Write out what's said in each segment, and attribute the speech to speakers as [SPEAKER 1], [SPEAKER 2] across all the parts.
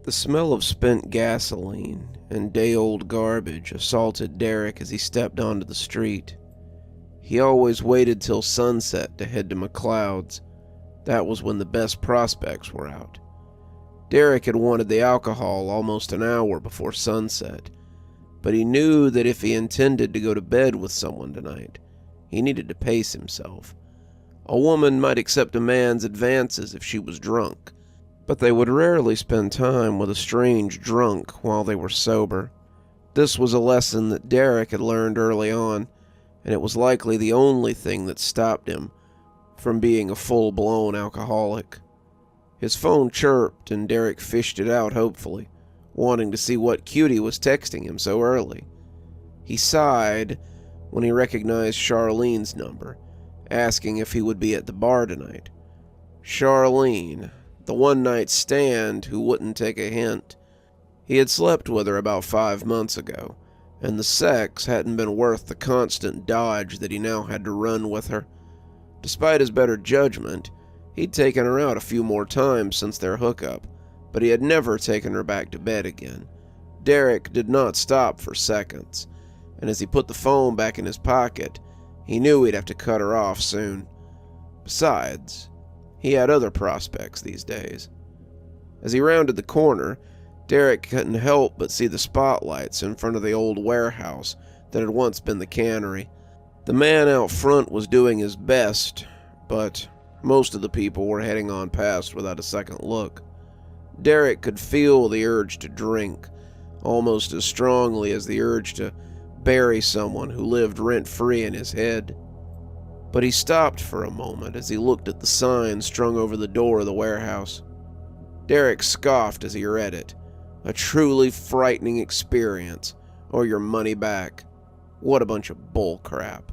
[SPEAKER 1] The smell of spent gasoline and day-old garbage assaulted Derek as he stepped onto the street. He always waited till sunset to head to McLeod's. That was when the best prospects were out. Derek had wanted the alcohol almost an hour before sunset, but he knew that if he intended to go to bed with someone tonight, he needed to pace himself. A woman might accept a man's advances if she was drunk, but they would rarely spend time with a strange drunk while they were sober. This was a lesson that Derek had learned early on, and it was likely the only thing that stopped him from being a full-blown alcoholic. His phone chirped, and Derek fished it out hopefully, wanting to see what cutie was texting him so early. He sighed when he recognized Charlene's number, asking if he would be at the bar tonight. Charlene, the one-night stand who wouldn't take a hint. He had slept with her about 5 months ago, and the sex hadn't been worth the constant dodge that he now had to run with her. Despite his better judgment, he'd taken her out a few more times since their hookup, but he had never taken her back to bed again. Derek did not stop for seconds, and as he put the phone back in his pocket, he knew he'd have to cut her off soon. Besides, he had other prospects these days. As he rounded the corner, Derek couldn't help but see the spotlights in front of the old warehouse that had once been the cannery. The man out front was doing his best, but most of the people were heading on past without a second look. Derek could feel the urge to drink, almost as strongly as the urge to bury someone who lived rent-free in his head. But he stopped for a moment as he looked at the sign strung over the door of the warehouse. Derek scoffed as he read it. A truly frightening experience, or your money back. What a bunch of bull crap.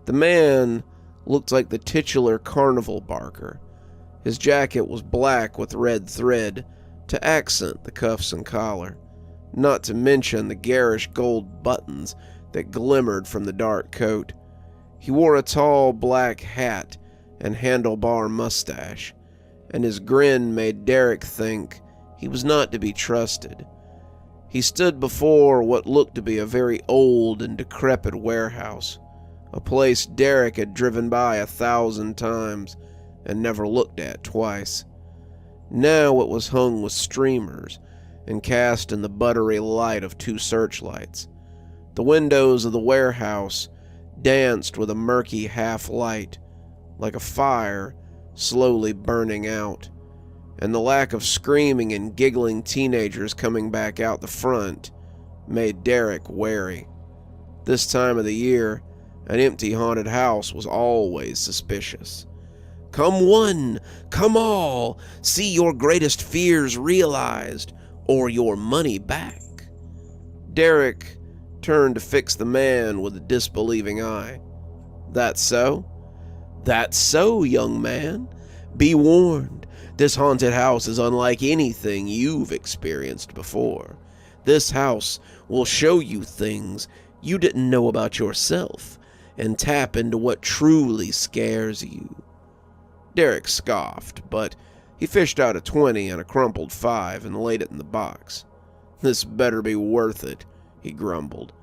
[SPEAKER 1] The man looked like the titular carnival barker. His jacket was black with red thread to accent the cuffs and collar, not to mention the garish gold buttons that glimmered from the dark coat. He wore a tall black hat and handlebar mustache, and his grin made Derek think he was not to be trusted. He stood before what looked to be a very old and decrepit warehouse, a place Derek had driven by 1,000 times and never looked at twice. Now it was hung with streamers and cast in the buttery light of 2 searchlights. The windows of the warehouse danced with a murky half-light, like a fire slowly burning out, and the lack of screaming and giggling teenagers coming back out the front made Derek wary. This time of the year, an empty haunted house was always suspicious. Come one, come all, see your greatest fears realized, or your money back. Derek turned to fix the man with a disbelieving eye. That so? That's so, young man. Be warned, this haunted house is unlike anything you've experienced before. This house will show you things you didn't know about yourself and tap into what truly scares you. Derek scoffed, but he fished out a 20 and a crumpled 5 and laid it in the box. This better be worth it, he grumbled.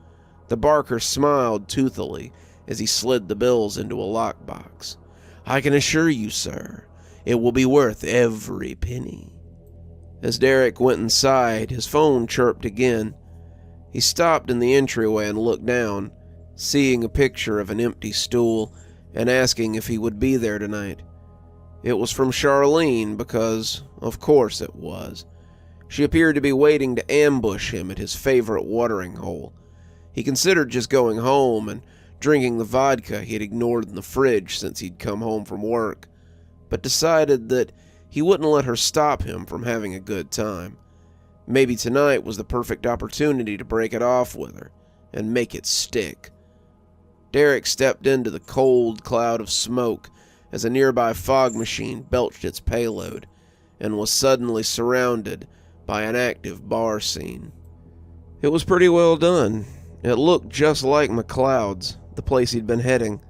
[SPEAKER 1] The barker smiled toothily as he slid the bills into a lockbox. I can assure you, sir, it will be worth every penny. As Derek went inside, his phone chirped again. He stopped in the entryway and looked down, seeing a picture of an empty stool and asking if he would be there tonight. It was from Charlene because, of course it was. She appeared to be waiting to ambush him at his favorite watering hole. He considered just going home and drinking the vodka he had ignored in the fridge since he'd come home from work, but decided that he wouldn't let her stop him from having a good time. Maybe tonight was the perfect opportunity to break it off with her and make it stick. Derek stepped into the cold cloud of smoke as a nearby fog machine belched its payload and was suddenly surrounded by an active bar scene. It was pretty well done. It looked just like McLeod's, the place he'd been heading.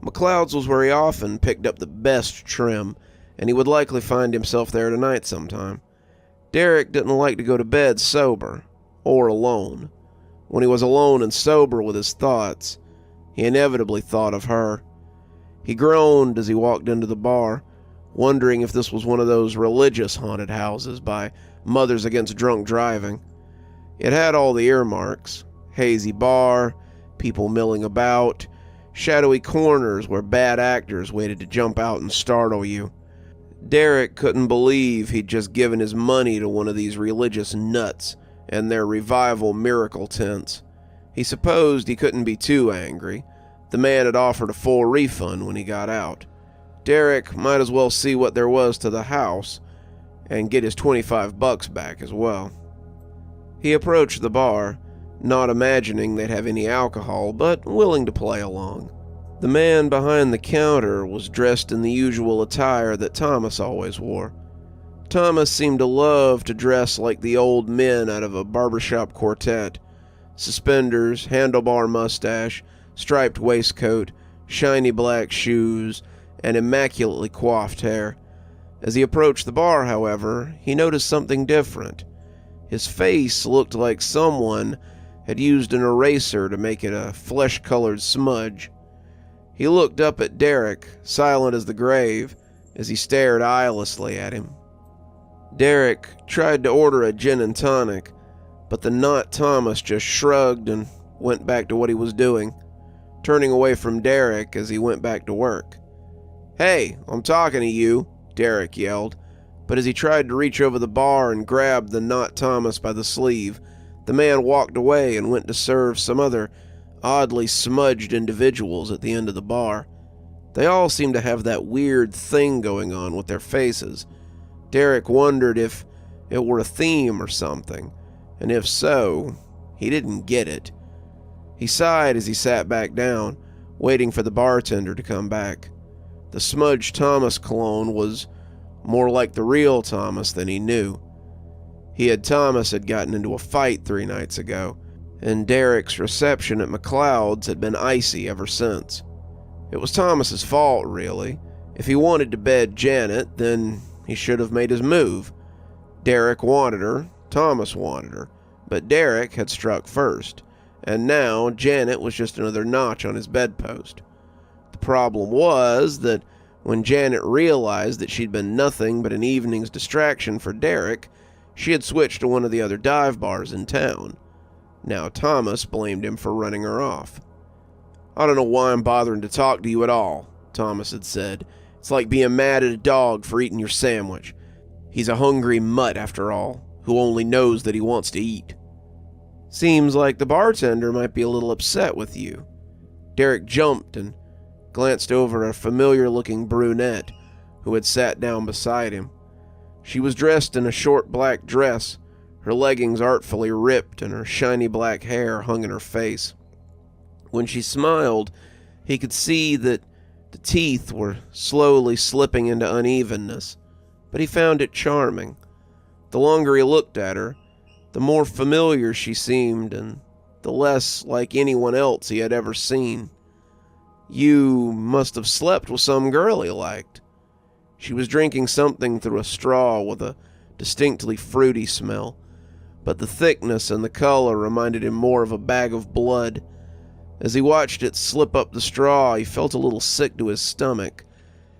[SPEAKER 1] McLeod's was where he often picked up the best trim, and he would likely find himself there tonight sometime. Derek didn't like to go to bed sober, or alone. When he was alone and sober with his thoughts, he inevitably thought of her. He groaned as he walked into the bar, wondering if this was one of those religious haunted houses by Mothers Against Drunk Driving. It had all the earmarks: hazy bar, people milling about, shadowy corners where bad actors waited to jump out and startle you. Derek couldn't believe he'd just given his money to one of these religious nuts and their revival miracle tents. He supposed he couldn't be too angry. The man had offered a full refund when he got out. Derek might as well see what there was to the house and get his $25 back as well. He approached the bar, not imagining they'd have any alcohol, but willing to play along. The man behind the counter was dressed in the usual attire that Thomas always wore. Thomas seemed to love to dress like the old men out of a barbershop quartet. Suspenders, handlebar mustache, striped waistcoat, shiny black shoes, and immaculately coiffed hair. As he approached the bar, however, he noticed something different. His face looked like someone had used an eraser to make it a flesh-colored smudge. He looked up at Derek, silent as the grave, as he stared eyelessly at him. Derek tried to order a gin and tonic, but the not Thomas just shrugged and went back to what he was doing, turning away from Derek as he went back to work. "Hey, I'm talking to you," Derek yelled, but as he tried to reach over the bar and grab the not Thomas by the sleeve, the man walked away and went to serve some other oddly smudged individuals at the end of the bar. They all seemed to have that weird thing going on with their faces. Derek wondered if it were a theme or something, and if so, he didn't get it. He sighed as he sat back down, waiting for the bartender to come back. The smudged Thomas clone was more like the real Thomas than he knew. Thomas had gotten into a fight 3 nights ago, and Derek's reception at McLeod's had been icy ever since. It was Thomas's fault, really. If he wanted to bed Janet, then he should have made his move. Derek wanted her, Thomas wanted her, but Derek had struck first, and now Janet was just another notch on his bedpost. The problem was that when Janet realized that she'd been nothing but an evening's distraction for Derek, she had switched to one of the other dive bars in town. Now Thomas blamed him for running her off. "I don't know why I'm bothering to talk to you at all," Thomas had said. "It's like being mad at a dog for eating your sandwich. He's a hungry mutt, after all, who only knows that he wants to eat." "Seems like the bartender might be a little upset with you." Derek jumped and glanced over at a familiar-looking brunette who had sat down beside him. She was dressed in a short black dress, her leggings artfully ripped and her shiny black hair hung in her face. When she smiled, he could see that the teeth were slowly slipping into unevenness, but he found it charming. The longer he looked at her, the more familiar she seemed and the less like anyone else he had ever seen. "You must have slept with some girl he liked." She was drinking something through a straw with a distinctly fruity smell, but the thickness and the color reminded him more of a bag of blood. As he watched it slip up the straw, he felt a little sick to his stomach.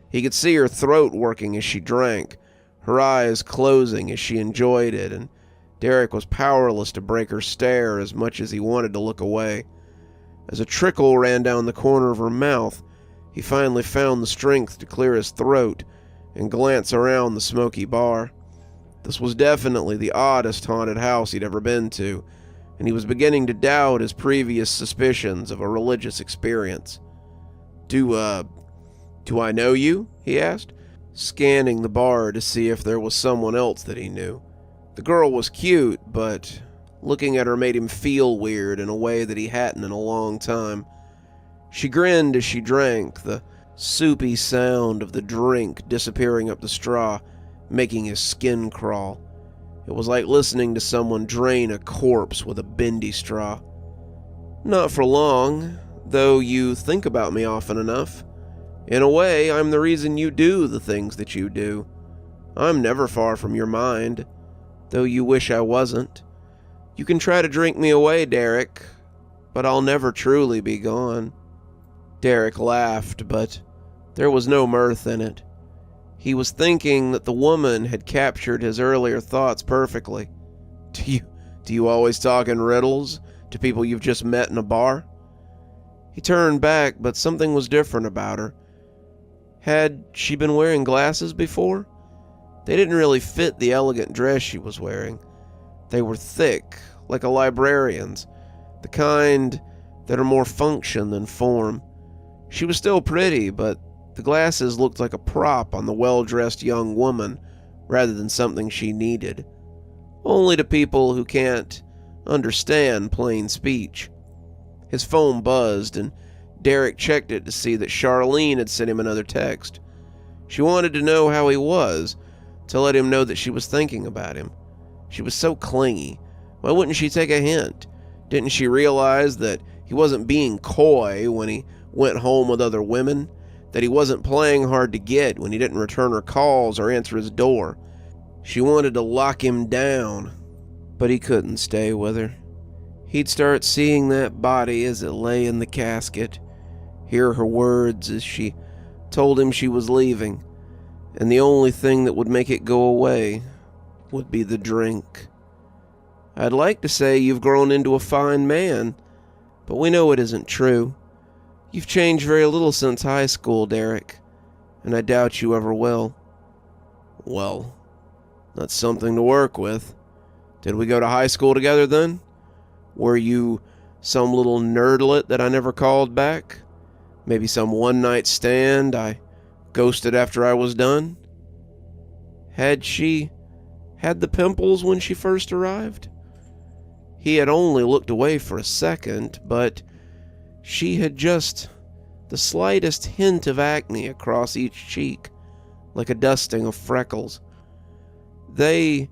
[SPEAKER 1] He could see her throat working as she drank, her eyes closing as she enjoyed it, and Derek was powerless to break her stare as much as he wanted to look away. As a trickle ran down the corner of her mouth, he finally found the strength to clear his throat and glance around the smoky bar. This was definitely the oddest haunted house he'd ever been to, and he was beginning to doubt his previous suspicions of a religious experience. Do I know you?" he asked, scanning the bar to see if there was someone else that he knew. The girl was cute, but looking at her made him feel weird in a way that he hadn't in a long time. She grinned as she drank, the soupy sound of the drink disappearing up the straw, making his skin crawl. It was like listening to someone drain a corpse with a bendy straw. "Not for long, though you think about me often enough. In a way, I'm the reason you do the things that you do. I'm never far from your mind." though you wish I wasn't. You can try to drink me away, Derek, but I'll never truly be gone." Derek laughed, but there was no mirth in it. He was thinking that the woman had captured his earlier thoughts perfectly. Do you always talk in riddles to people you've just met in a bar?" He turned back, but something was different about her. Had she been wearing glasses before? They didn't really fit the elegant dress she was wearing. They were thick, like a librarian's, the kind that are more function than form. She was still pretty, but the glasses looked like a prop on the well-dressed young woman rather than something she needed. Only to people who can't understand plain speech. His phone buzzed, and Derek checked it to see that Charlene had sent him another text. She wanted to know how he was, to let him know that she was thinking about him. She was so clingy. Why wouldn't she take a hint? Didn't she realize that he wasn't being coy when he went home with other women? That he wasn't playing hard to get when he didn't return her calls or answer his door? She wanted to lock him down, but he couldn't stay with her. He'd start seeing that body as it lay in the casket, hear her words as she told him she was leaving, and the only thing that would make it go away would be the drink. I'd like to say you've grown into a fine man, but we know it isn't true. You've changed very little since high school, Derek, and I doubt you ever will." "Well, that's something to work with. Did we go to high school together then? Were you some little nerdlet that I never called back? Maybe some one-night stand I ghosted after I was done?" Had she had the pimples when she first arrived? He had only looked away for a second, but she had just the slightest hint of acne across each cheek, like a dusting of freckles. They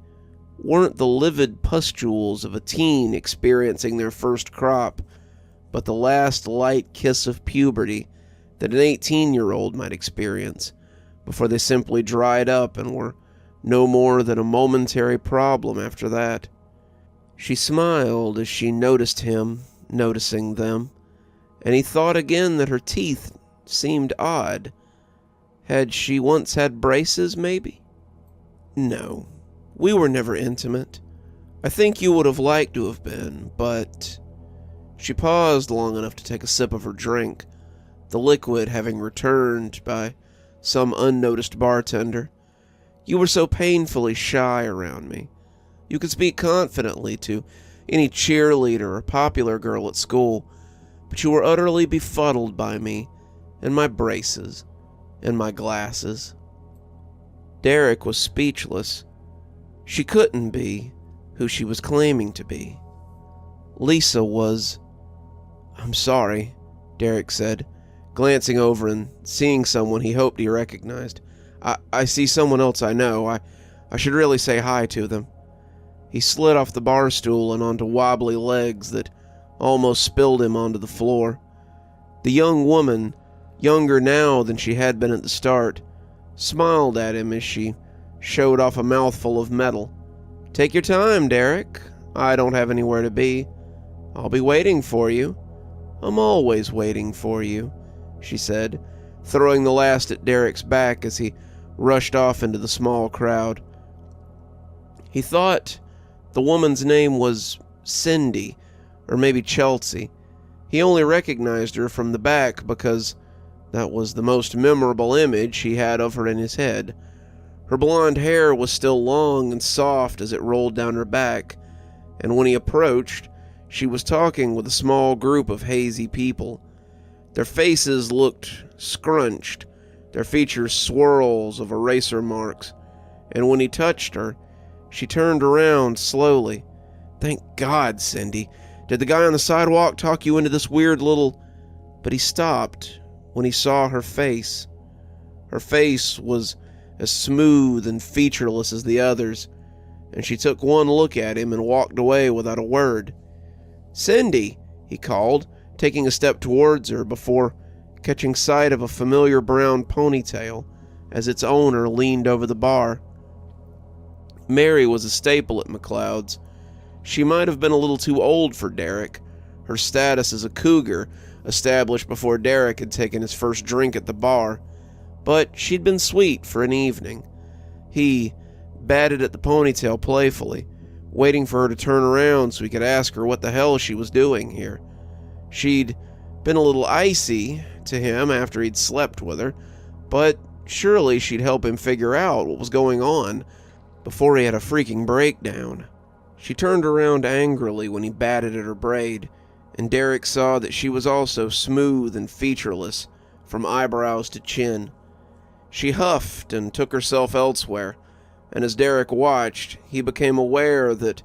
[SPEAKER 1] weren't the livid pustules of a teen experiencing their first crop, but the last light kiss of puberty that an 18-year-old might experience, before they simply dried up and were no more than a momentary problem after that. She smiled as she noticed him noticing them, and he thought again that her teeth seemed odd. Had she once had braces, maybe? "No, we were never intimate. I think you would have liked to have been, but..." She paused long enough to take a sip of her drink, the liquid having returned by some unnoticed bartender. "You were so painfully shy around me. You could speak confidently to any cheerleader or popular girl at school, but you were utterly befuddled by me and my braces and my glasses." Derek was speechless. She couldn't be who she was claiming to be. Lisa was... "I'm sorry," Derek said, glancing over and seeing someone he hoped he recognized. I see someone else I know. I should really say hi to them." He slid off the bar stool and onto wobbly legs that almost spilled him onto the floor. The young woman, younger now than she had been at the start, smiled at him as she showed off a mouthful of metal. "Take your time, Derek. I don't have anywhere to be. I'll be waiting for you. I'm always waiting for you," she said, throwing the last at Derek's back as he rushed off into the small crowd. He thought the woman's name was Cindy, or maybe Chelsea. He only recognized her from the back because that was the most memorable image he had of her in his head. Her blonde hair was still long and soft as it rolled down her back, and when he approached, she was talking with a small group of hazy people. Their faces looked scrunched, their features swirls of eraser marks, and when he touched her, she turned around slowly. "Thank God, Cindy. Did the guy on the sidewalk talk you into this weird little..." But he stopped when he saw her face. Her face was as smooth and featureless as the others, and she took one look at him and walked away without a word. "Cindy," he called, taking a step towards her before catching sight of a familiar brown ponytail as its owner leaned over the bar. Mary was a staple at McLeod's. She might have been a little too old for Derek, her status as a cougar established before Derek had taken his first drink at the bar, but she'd been sweet for an evening. He batted at the ponytail playfully, waiting for her to turn around so he could ask her what the hell she was doing here. She'd been a little icy to him after he'd slept with her, but surely she'd help him figure out what was going on before he had a freaking breakdown. She turned around angrily when he batted at her braid, and Derek saw that she was also smooth and featureless from eyebrows to chin. She huffed and took herself elsewhere, and as Derek watched, he became aware that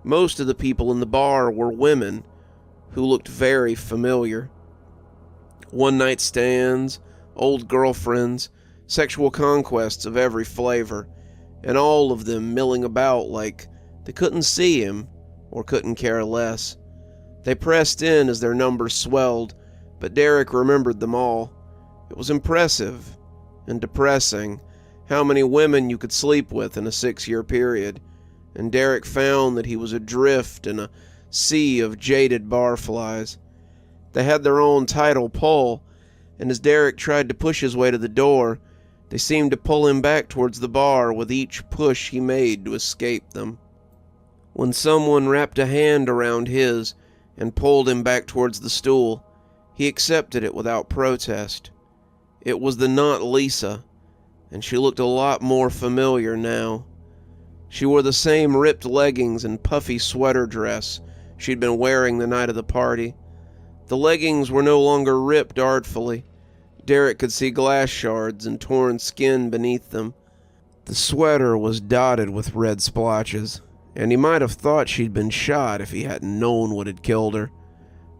[SPEAKER 1] most of the people in the bar were women who looked very familiar. One-night stands, old girlfriends, sexual conquests of every flavor, and all of them milling about like they couldn't see him or couldn't care less. They pressed in as their numbers swelled, but Derek remembered them all. It was impressive and depressing how many women you could sleep with in a 6-year period, and Derek found that he was adrift in a sea of jaded barflies. They had their own tidal pull, and as Derek tried to push his way to the door, they seemed to pull him back towards the bar with each push he made to escape them. When someone wrapped a hand around his and pulled him back towards the stool, he accepted it without protest. It was the not Lisa, and she looked a lot more familiar now. She wore the same ripped leggings and puffy sweater dress she'd been wearing the night of the party. The leggings were no longer ripped artfully. Derek could see glass shards and torn skin beneath them. The sweater was dotted with red splotches, and he might have thought she'd been shot if he hadn't known what had killed her.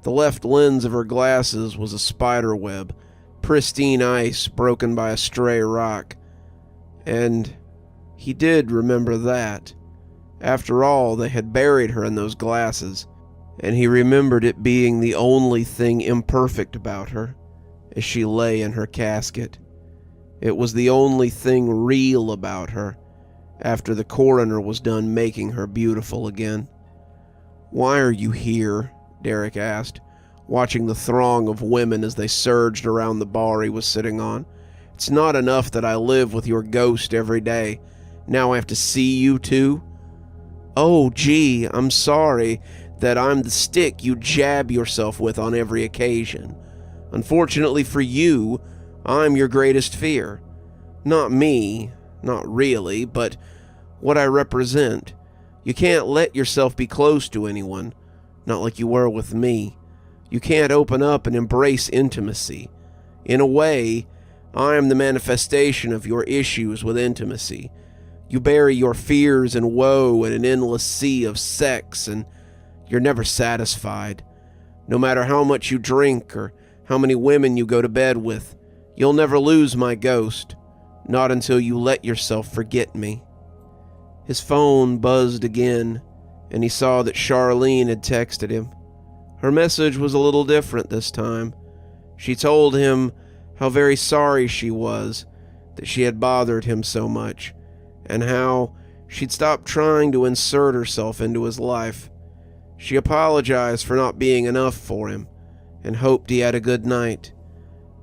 [SPEAKER 1] The left lens of her glasses was a spider web, pristine ice broken by a stray rock. And he did remember that. After all, they had buried her in those glasses, and he remembered it being the only thing imperfect about her as she lay in her casket. It was the only thing real about her after the coroner was done making her beautiful again. "Why are you here?" Derek asked, watching the throng of women as they surged around the bar he was sitting on. "It's not enough that I live with your ghost every day. Now I have to see you too?" "Oh, gee, I'm sorry that I'm the stick you jab yourself with on every occasion. Unfortunately for you, I'm your greatest fear. Not me, not really, but what I represent. You can't let yourself be close to anyone, not like you were with me. You can't open up and embrace intimacy. In a way, I am the manifestation of your issues with intimacy. You bury your fears and woe in an endless sea of sex, and you're never satisfied. No matter how much you drink or how many women you go to bed with, you'll never lose my ghost, not until you let yourself forget me." His phone buzzed again, and he saw that Charlene had texted him. Her message was a little different this time. She told him how very sorry she was that she had bothered him so much, and how she'd stopped trying to insert herself into his life. She apologized for not being enough for him, and hoped he had a good night.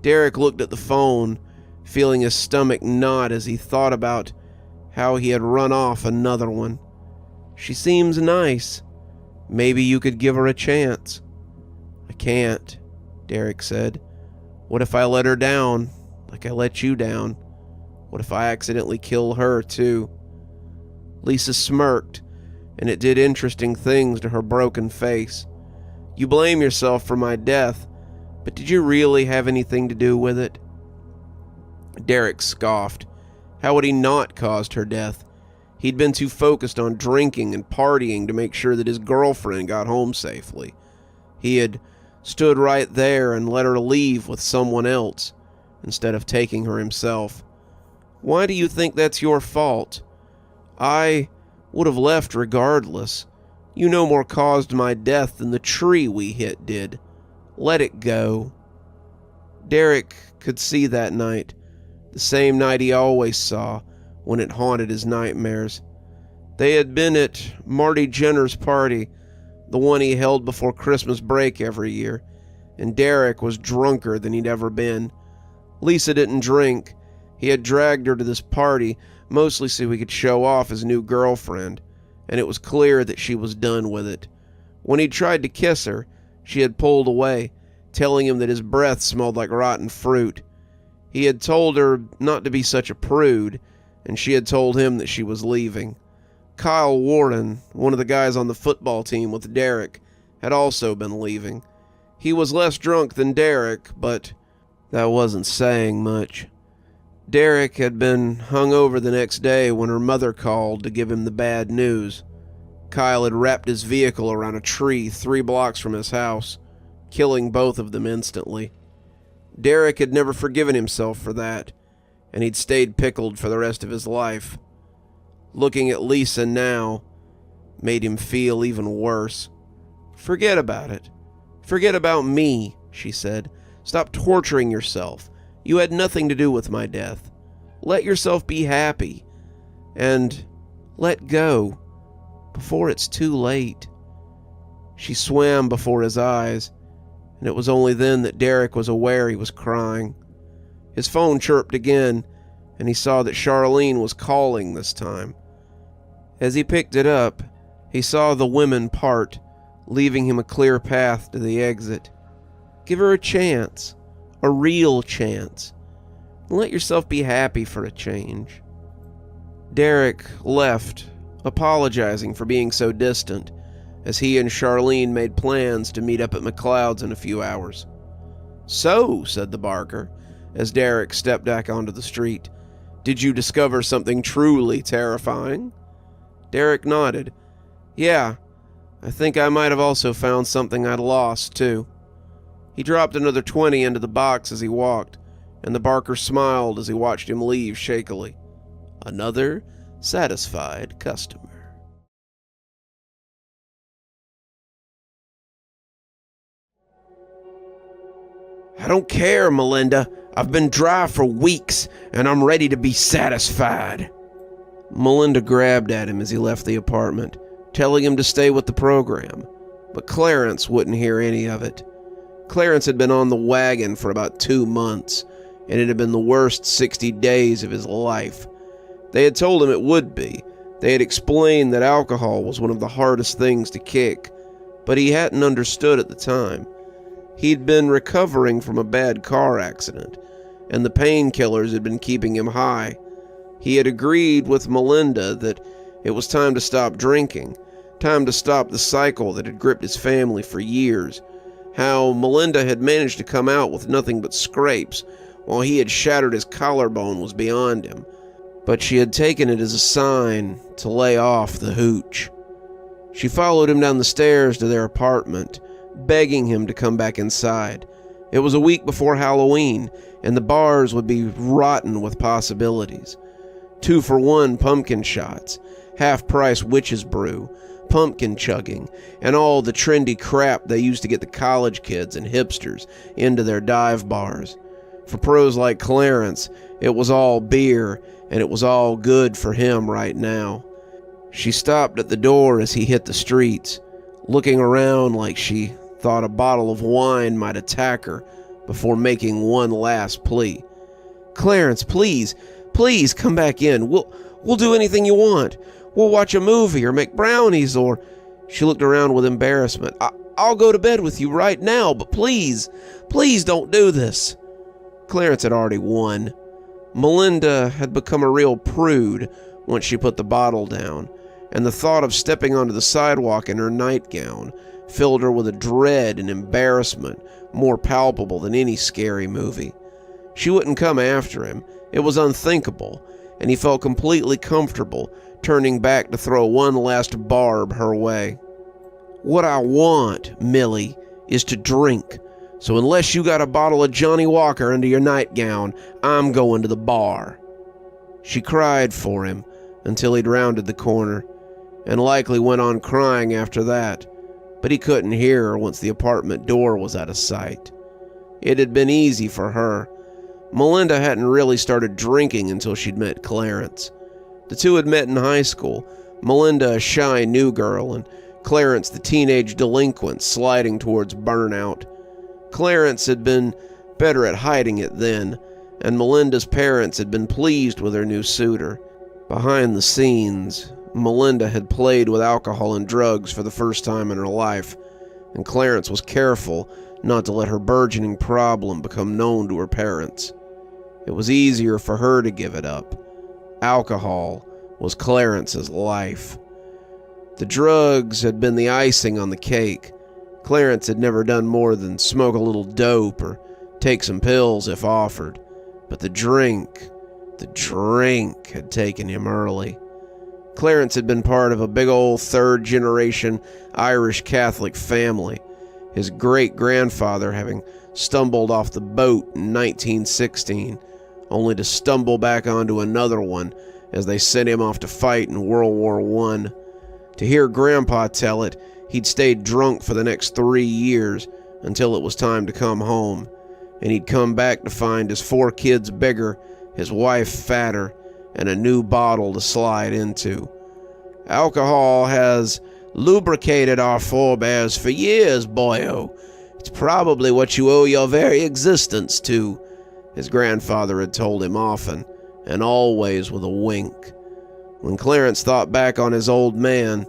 [SPEAKER 1] Derek looked at the phone, feeling his stomach knot as he thought about how he had run off another one. "She seems nice. Maybe you could give her a chance." "I can't," Derek said. "What if I let her down, like I let you down? What if I accidentally kill her, too?" Lisa smirked, and it did interesting things to her broken face. "You blame yourself for my death, but did you really have anything to do with it?" Derek scoffed. How would he not caused her death? He'd been too focused on drinking and partying to make sure that his girlfriend got home safely. He had stood right there and let her leave with someone else, instead of taking her himself. "Why do you think that's your fault? I would have left regardless. You no more caused my death than the tree we hit did. Let it go." Derek could see that night, the same night he always saw when it haunted his nightmares. They had been at Marty Jenner's party, the one he held before Christmas break every year, and Derek was drunker than he'd ever been. Lisa didn't drink. He had dragged her to this party mostly so he could show off his new girlfriend, and it was clear that she was done with it. When he tried to kiss her, she had pulled away, telling him that his breath smelled like rotten fruit. He had told her not to be such a prude, and she had told him that she was leaving. Kyle Warden, one of the guys on the football team with Derek, had also been leaving. He was less drunk than Derek, but that wasn't saying much. Derek had been hung over the next day when her mother called to give him the bad news. Kyle had wrapped his vehicle around a tree 3 blocks from his house, killing both of them instantly. Derek had never forgiven himself for that, and he'd stayed pickled for the rest of his life. Looking at Lisa now made him feel even worse. "Forget about it. Forget about me," she said. "Stop torturing yourself. You had nothing to do with my death. Let yourself be happy. And let go before it's too late." She swam before his eyes, and it was only then that Derek was aware he was crying. His phone chirped again, and he saw that Charlene was calling this time. As he picked it up, he saw the women part, leaving him a clear path to the exit. Give her a chance, a real chance. Let yourself be happy for a change. Derek left, apologizing for being so distant, as he and Charlene made plans to meet up at McLeod's in a few hours. "So," said the barker, as Derek stepped back onto the street, "did you discover something truly terrifying?" Derek nodded. "Yeah, I think I might have also found something I'd lost, too." He dropped another 20 into the box as he walked, and the barker smiled as he watched him leave shakily. Another satisfied customer. "I don't care, Melinda. I've been dry for weeks, and I'm ready to be satisfied." Melinda grabbed at him as he left the apartment, telling him to stay with the program, but Clarence wouldn't hear any of it. Clarence had been on the wagon for about 2 months, and it had been the worst 60 days of his life. They had told him it would be. They had explained that alcohol was one of the hardest things to kick, but he hadn't understood at the time. He'd been recovering from a bad car accident, and the painkillers had been keeping him high. He had agreed with Melinda that it was time to stop drinking, time to stop the cycle that had gripped his family for years. How Melinda had managed to come out with nothing but scrapes, while he had shattered his collarbone, was beyond him. But she had taken it as a sign to lay off the hooch. She followed him down the stairs to their apartment, begging him to come back inside. It was a week before Halloween, and the bars would be rotten with possibilities. 2-for-1 pumpkin shots, half-price witch's brew, pumpkin chugging, and all the trendy crap they used to get the college kids and hipsters into their dive bars. For pros like Clarence, it was all beer, and it was all good for him right now. She stopped at the door as he hit the streets, looking around like she thought a bottle of wine might attack her before making one last plea. "Clarence, please, please come back in. We'll do anything you want. We'll watch a movie or make brownies or..." She looked around with embarrassment. I'll go to bed with you right now, but please, please don't do this." Clarence had already won. Melinda had become a real prude once she put the bottle down, and the thought of stepping onto the sidewalk in her nightgown filled her with a dread and embarrassment more palpable than any scary movie. She wouldn't come after him. It was unthinkable, and he felt completely comfortable turning back to throw one last barb her way. "What I want, Millie, is to drink. So unless you got a bottle of Johnny Walker under your nightgown, I'm going to the bar." She cried for him until he'd rounded the corner, and likely went on crying after that, but he couldn't hear her once the apartment door was out of sight. It had been easy for her. Melinda hadn't really started drinking until she'd met Clarence. The two had met in high school, Melinda a shy new girl, and Clarence the teenage delinquent sliding towards burnout. Clarence had been better at hiding it then, and Melinda's parents had been pleased with her new suitor. Behind the scenes, Melinda had played with alcohol and drugs for the first time in her life, and Clarence was careful not to let her burgeoning problem become known to her parents. It was easier for her to give it up. Alcohol was Clarence's life. The drugs had been the icing on the cake. Clarence had never done more than smoke a little dope or take some pills if offered, but the drink had taken him early. Clarence had been part of a big old third-generation Irish Catholic family, his great-grandfather having stumbled off the boat in 1916, only to stumble back onto another one as they sent him off to fight in World War I. To hear Grandpa tell it, he'd stayed drunk for the next 3 years until it was time to come home, and he'd come back to find his 4 kids bigger, his wife fatter, and a new bottle to slide into. Alcohol has lubricated our forebears for years, boyo. It's probably what you owe your very existence to, his grandfather had told him often, and always with a wink. When Clarence thought back on his old man,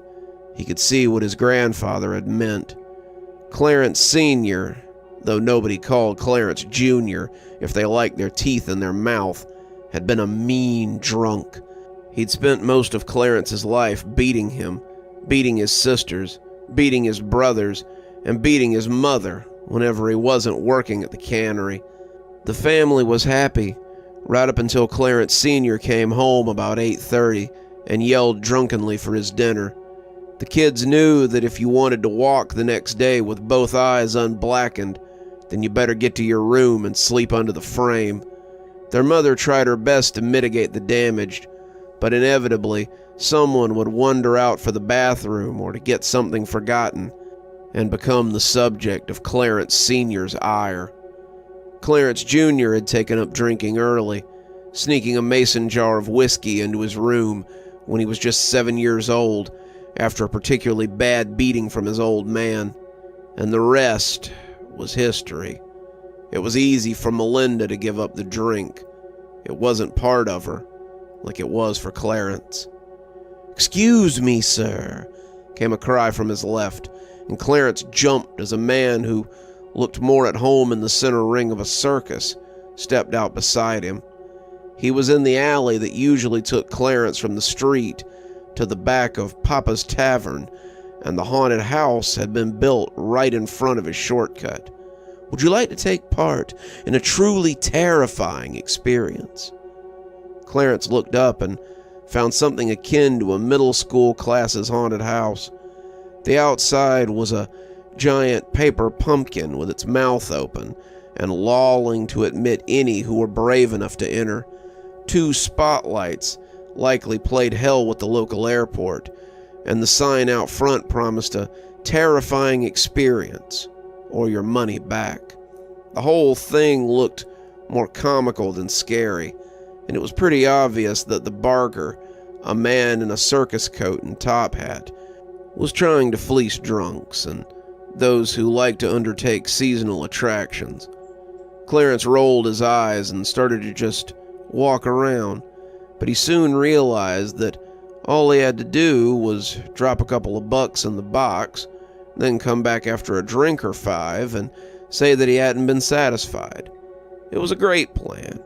[SPEAKER 1] he could see what his grandfather had meant. Clarence Sr., though nobody called Clarence Jr. if they liked their teeth in their mouth, had been a mean drunk. He'd spent most of Clarence's life beating him, beating his sisters, beating his brothers, and beating his mother whenever he wasn't working at the cannery. The family was happy, right up until Clarence Sr. came home about 8:30 and yelled drunkenly for his dinner. The kids knew that if you wanted to walk the next day with both eyes unblackened, then you better get to your room and sleep under the frame. Their mother tried her best to mitigate the damage, but inevitably someone would wander out for the bathroom or to get something forgotten and become the subject of Clarence Sr.'s ire. Clarence Jr. had taken up drinking early, sneaking a mason jar of whiskey into his room when he was just 7 years old after a particularly bad beating from his old man, and the rest was history. It was easy for Melinda to give up the drink. It wasn't part of her, like it was for Clarence. "Excuse me, sir," came a cry from his left, and Clarence jumped as a man who looked more at home in the center ring of a circus stepped out beside him. He was in the alley that usually took Clarence from the street to the back of Papa's Tavern, and the haunted house had been built right in front of his shortcut. "Would you like to take part in a truly terrifying experience?" Clarence looked up and found something akin to a middle school class's haunted house. The outside was a giant paper pumpkin with its mouth open and lolling to admit any who were brave enough to enter. 2 spotlights likely played hell with the local airport, and the sign out front promised a terrifying experience or your money back. The whole thing looked more comical than scary, and it was pretty obvious that the barker, a man in a circus coat and top hat, was trying to fleece drunks and those who like to undertake seasonal attractions. Clarence rolled his eyes and started to just walk around, but he soon realized that all he had to do was drop a couple of bucks in the box, then come back after a drink or 5 and say that he hadn't been satisfied. It was a great plan.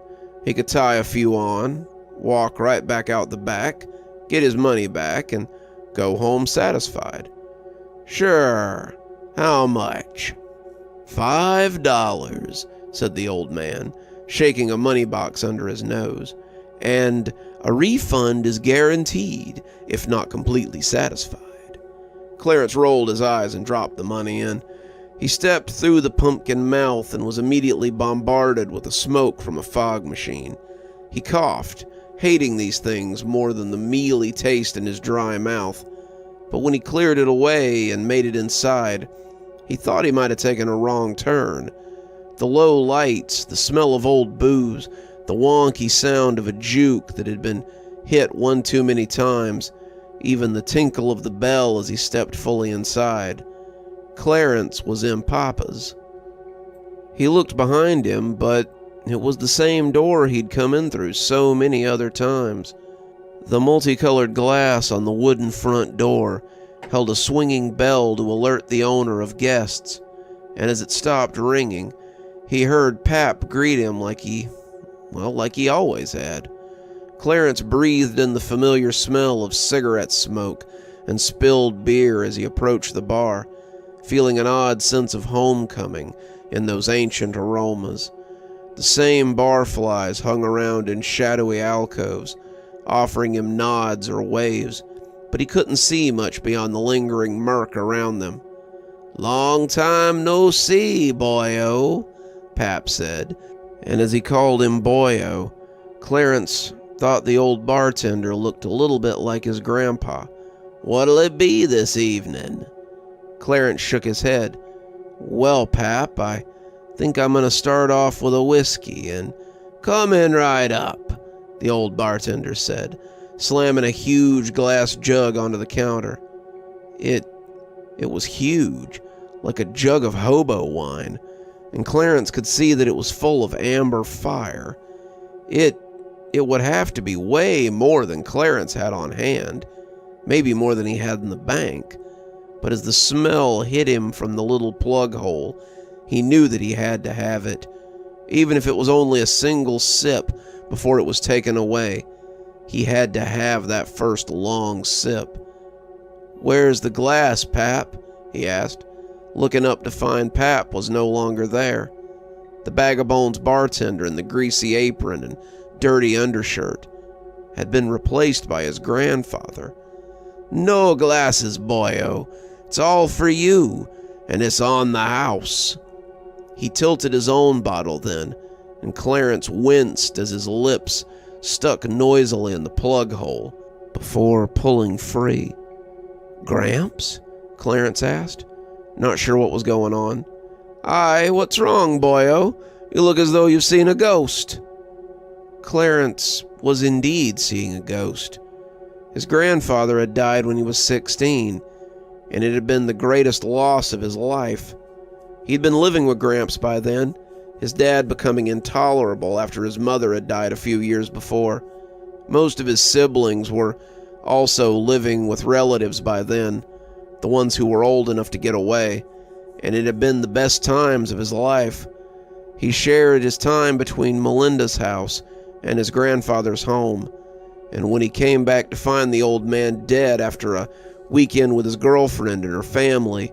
[SPEAKER 1] He could tie a few on, walk right back out the back, get his money back, and go home satisfied. "Sure. How much?" $5, said the old man, shaking a money box under his nose. "And a refund is guaranteed if not completely satisfied." Clarence rolled his eyes and dropped the money in. He stepped through the pumpkin mouth and was immediately bombarded with the smoke from a fog machine. He coughed, hating these things more than the mealy taste in his dry mouth. But when he cleared it away and made it inside, he thought he might have taken a wrong turn. The low lights, the smell of old booze, the wonky sound of a juke that had been hit one too many times, even the tinkle of the bell as he stepped fully inside. Clarence was in Papa's. He looked behind him, but it was the same door he'd come in through so many other times. The multicolored glass on the wooden front door held a swinging bell to alert the owner of guests, and as it stopped ringing, he heard Pap greet him like he always had. Clarence breathed in the familiar smell of cigarette smoke and spilled beer as he approached the bar, feeling an odd sense of homecoming in those ancient aromas. The same barflies hung around in shadowy alcoves, offering him nods or waves, but he couldn't see much beyond the lingering murk around them. "Long time no see, boyo," Pap said, and as he called him boyo, Clarence thought the old bartender looked a little bit like his grandpa. "What'll it be this evening?" Clarence shook his head. "Well, Pap, I think I'm going to start off with a whiskey and—" "Coming right up," the old bartender said, slamming a huge glass jug onto the counter. It was huge, like a jug of hobo wine, and Clarence could see that it was full of amber fire. It would have to be way more than Clarence had on hand, maybe more than he had in the bank, but as the smell hit him from the little plug hole, he knew that he had to have it, even if it was only a single sip before it was taken away. He had to have that first long sip. "Where's the glass, Pap?" he asked, looking up to find Pap was no longer there. The bag-o'-bones bartender in the greasy apron and dirty undershirt had been replaced by his grandfather. "No glasses, boyo. It's all for you, and it's on the house." He tilted his own bottle then, and Clarence winced as his lips stuck noisily in the plug hole before pulling free. "Gramps?" Clarence asked, not sure what was going on. "Aye, what's wrong, boyo? You look as though you've seen a ghost." Clarence was indeed seeing a ghost. His grandfather had died when he was 16, and it had been the greatest loss of his life. He'd been living with Gramps by then, his dad becoming intolerable after his mother had died a few years before. Most of his siblings were also living with relatives by then, the ones who were old enough to get away, and it had been the best times of his life. He shared his time between Melinda's house and his grandfather's home, and when he came back to find the old man dead after a weekend with his girlfriend and her family,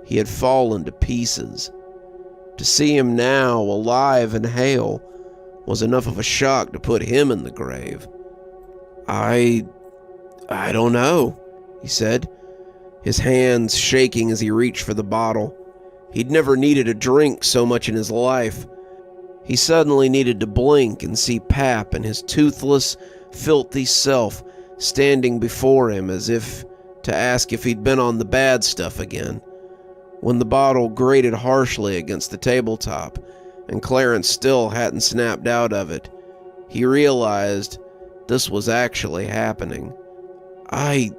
[SPEAKER 1] he had fallen to pieces. To see him now, alive and hale, was enough of a shock to put him in the grave. I don't know," he said, his hands shaking as he reached for the bottle. He'd never needed a drink so much in his life. He suddenly needed to blink and see Pap and his toothless, filthy self standing before him as if to ask if he'd been on the bad stuff again. When the bottle grated harshly against the tabletop, and Clarence still hadn't snapped out of it, he realized this was actually happening. I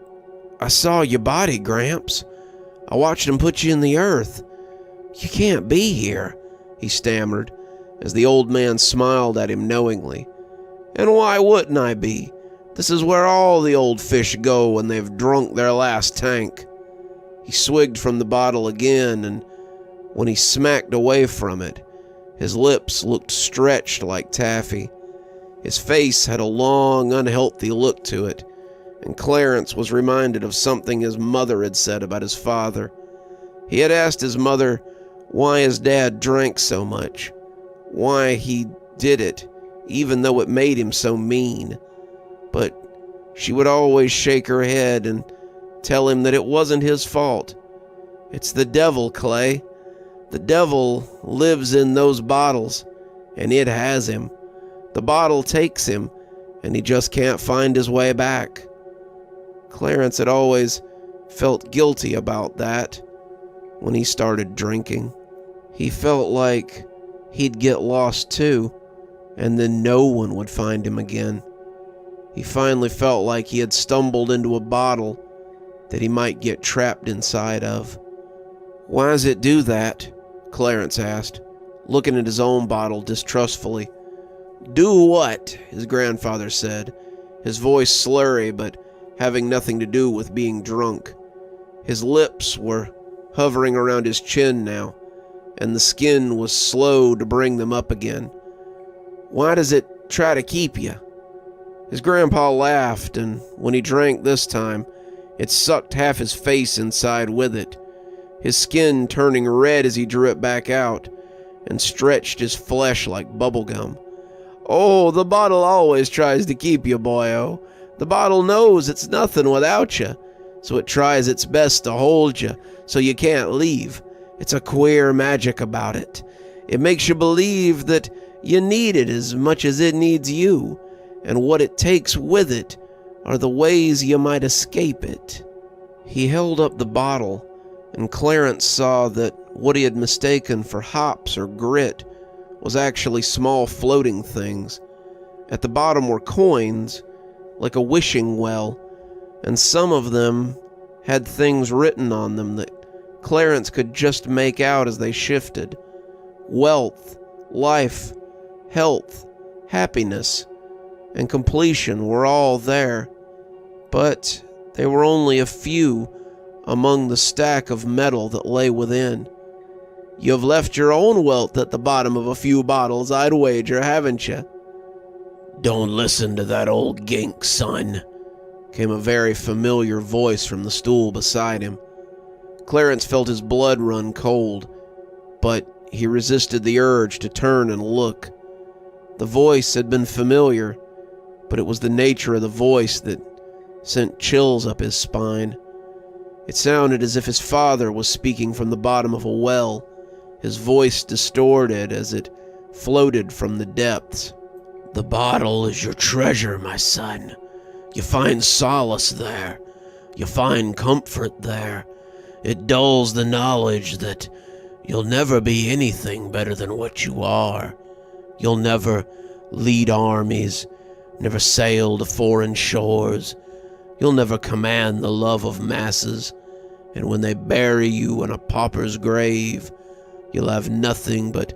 [SPEAKER 1] saw your body, Gramps. I watched him put you in the earth. You can't be here," he stammered, as the old man smiled at him knowingly. "And why wouldn't I be? This is where all the old fish go when they've drunk their last tank." He swigged from the bottle again, and when he smacked away from it, his lips looked stretched like taffy. His face had a long, unhealthy look to it, and Clarence was reminded of something his mother had said about his father. He had asked his mother why his dad drank so much, why he did it, even though it made him so mean. But she would always shake her head and tell him that it wasn't his fault. "It's the devil, Clay. The devil lives in those bottles, and it has him. The bottle takes him, and he just can't find his way back." Clarence had always felt guilty about that when he started drinking. He felt like he'd get lost too, and then no one would find him again. He finally felt like he had stumbled into a bottle that he might get trapped inside of. "Why does it do that?" Clarence asked, looking at his own bottle distrustfully. "Do what?" his grandfather said, his voice slurry but having nothing to do with being drunk. His lips were hovering around his chin now, and the skin was slow to bring them up again. "Why does it try to keep you?" His grandpa laughed, and when he drank this time, it sucked half his face inside with it, his skin turning red as he drew it back out, and stretched his flesh like bubblegum. "Oh, the bottle always tries to keep you, boyo. The bottle knows it's nothing without you, so it tries its best to hold you so you can't leave. It's a queer magic about it. It makes you believe that you need it as much as it needs you, and what it takes with it are the ways you might escape it." He held up the bottle, and Clarence saw that what he had mistaken for hops or grit was actually small floating things. At the bottom were coins, like a wishing well, and some of them had things written on them that Clarence could just make out as they shifted. Wealth, life, health, happiness, and completion were all there, but they were only a few among the stack of metal that lay within. "You've left your own wealth at the bottom of a few bottles, I'd wager, haven't you?" "Don't listen to that old gink, son," came a very familiar voice from the stool beside him. Clarence felt his blood run cold, but he resisted the urge to turn and look. The voice had been familiar, but it was the nature of the voice that sent chills up his spine. It sounded as if his father was speaking from the bottom of a well, his voice distorted as it floated from the depths. "The bottle is your treasure, my son. You find solace there. You find comfort there. It dulls the knowledge that you'll never be anything better than what you are. You'll never lead armies, never sail to foreign shores. You'll never command the love of masses, and when they bury you in a pauper's grave, you'll have nothing but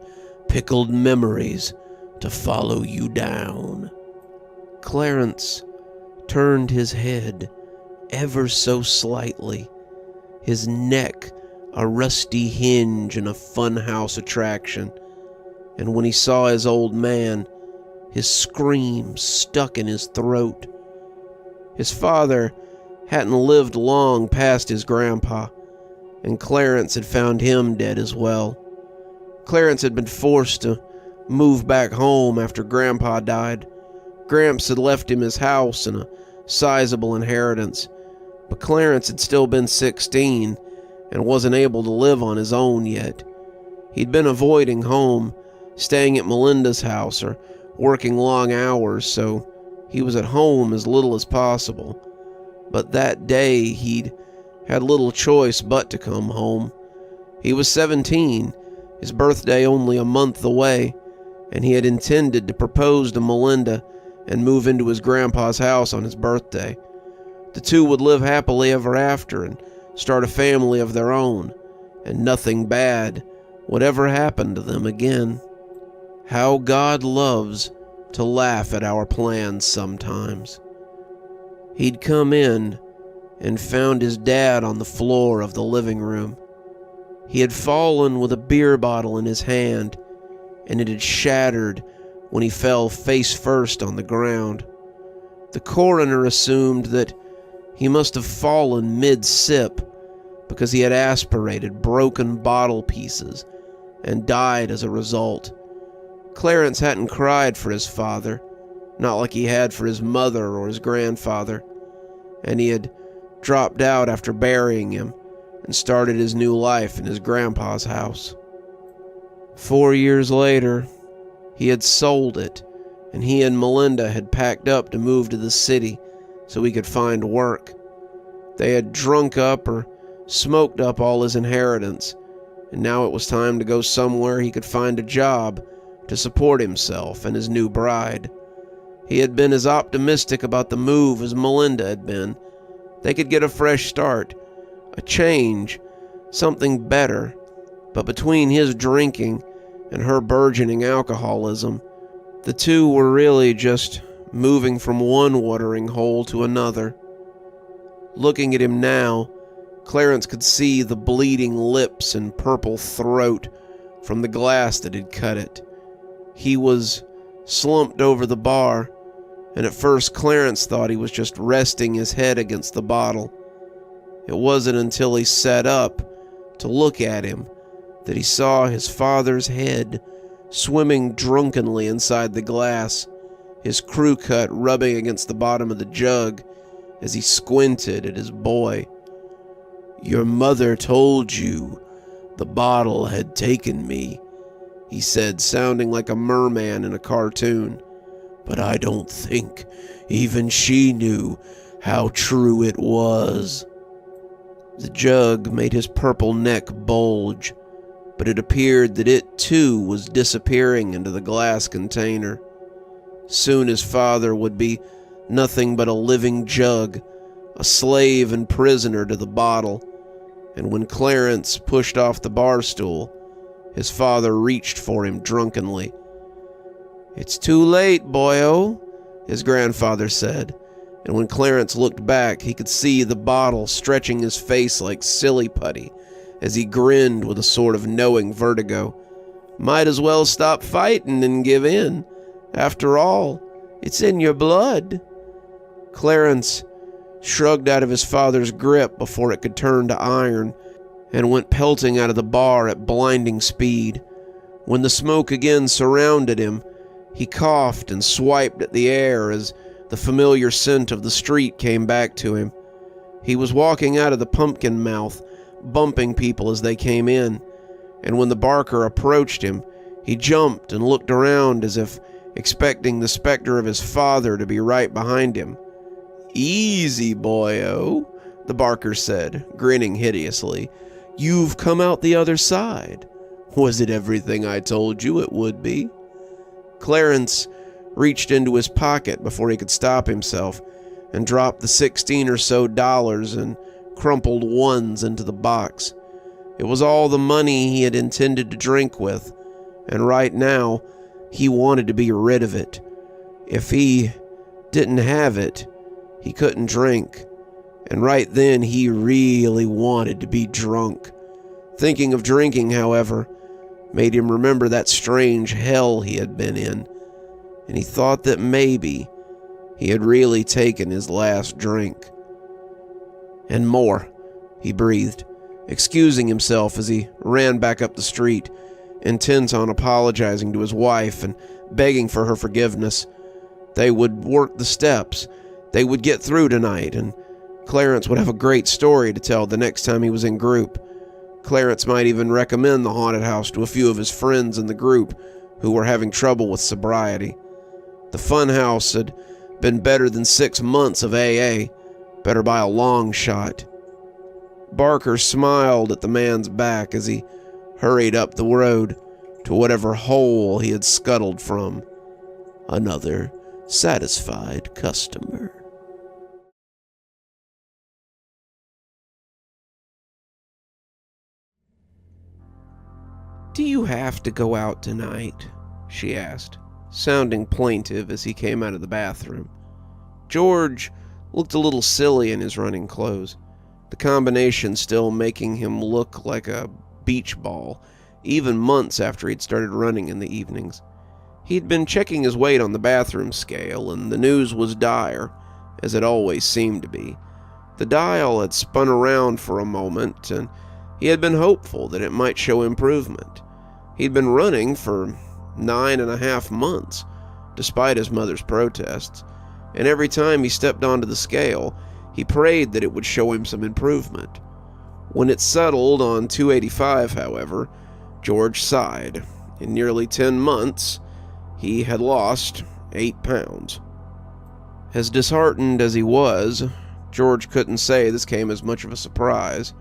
[SPEAKER 1] pickled memories to follow you down." Clarence turned his head ever so slightly, his neck a rusty hinge in a funhouse attraction, and when he saw his old man, his scream stuck in his throat. His father hadn't lived long past his grandpa, and Clarence had found him dead as well. Clarence had been forced to move back home after Grandpa died. Gramps had left him his house and a sizable inheritance, but Clarence had still been 16 and wasn't able to live on his own yet. He'd been avoiding home, staying at Melinda's house or working long hours, so he was at home as little as possible. But that day he'd had little choice but to come home. He was 17, his birthday only a month away, and he had intended to propose to Melinda and move into his grandpa's house on his birthday. The two would live happily ever after and start a family of their own, and nothing bad would ever happen to them again. How God loves to laugh at our plans sometimes. He'd come in and found his dad on the floor of the living room. He had fallen with a beer bottle in his hand, and it had shattered when he fell face first on the ground. The coroner assumed that he must have fallen mid-sip because he had aspirated broken bottle pieces and died as a result. Clarence hadn't cried for his father, not like he had for his mother or his grandfather, and he had dropped out after burying him and started his new life in his grandpa's house. 4 years later, he had sold it, and he and Melinda had packed up to move to the city so he could find work. They had drunk up or smoked up all his inheritance, and now it was time to go somewhere he could find a job to support himself and his new bride. He had been as optimistic about the move as Melinda had been. They could get a fresh start, a change, something better. But between his drinking and her burgeoning alcoholism, the two were really just moving from one watering hole to another. Looking at him now, Clarence could see the bleeding lips and purple throat from the glass that had cut it. He was slumped over the bar, and at first Clarence thought he was just resting his head against the bottle. It wasn't until he sat up to look at him that he saw his father's head swimming drunkenly inside the glass, his crew cut rubbing against the bottom of the jug as he squinted at his boy. "Your mother told you the bottle had taken me," he said, sounding like a merman in a cartoon. "But I don't think even she knew how true it was." The jug made his purple neck bulge, but it appeared that it too was disappearing into the glass container. Soon his father would be nothing but a living jug, a slave and prisoner to the bottle, and when Clarence pushed off the bar stool, his father reached for him drunkenly. "It's too late, boyo," his grandfather said, and when Clarence looked back, he could see the bottle stretching his face like silly putty as he grinned with a sort of knowing vertigo. "Might as well stop fighting and give in. After all, it's in your blood." Clarence shrugged out of his father's grip before it could turn to iron and went pelting out of the bar at blinding speed. When the smoke again surrounded him, he coughed and swiped at the air as the familiar scent of the street came back to him. He was walking out of the pumpkin mouth, bumping people as they came in, and when the barker approached him, he jumped and looked around as if expecting the specter of his father to be right behind him. "Easy, boyo," the barker said, grinning hideously. "You've come out the other side. Was it everything I told you it would be?" Clarence reached into his pocket before he could stop himself and dropped the 16 or so dollars and crumpled ones into the box. It was all the money he had intended to drink with, and right now he wanted to be rid of it. If he didn't have it, he couldn't drink, and right then he really wanted to be drunk. Thinking of drinking, however, made him remember that strange hell he had been in, and he thought that maybe he had really taken his last drink. "And more," he breathed, excusing himself as he ran back up the street, intent on apologizing to his wife and begging for her forgiveness. They would work the steps. They would get through tonight, and Clarence would have a great story to tell the next time he was in group. Clarence might even recommend the haunted house to a few of his friends in the group who were having trouble with sobriety. The fun house had been better than 6 months of AA, better by a long shot. Barker smiled at the man's back as he hurried up the road to whatever hole he had scuttled from. Another satisfied customer. "Do you have to go out tonight?" she asked, sounding plaintive as he came out of the bathroom. George looked a little silly in his running clothes, the combination still making him look like a beach ball, even months after he'd started running in the evenings. He'd been checking his weight on the bathroom scale, and the news was dire, as it always seemed to be. The dial had spun around for a moment, and he had been hopeful that it might show improvement. He'd been running for 9.5 months, despite his mother's protests, and every time he stepped onto the scale, he prayed that it would show him some improvement. When it settled on 285, however, George sighed. In nearly 10 months, he had lost 8 pounds. As disheartened as he was, George couldn't say this came as much of a surprise.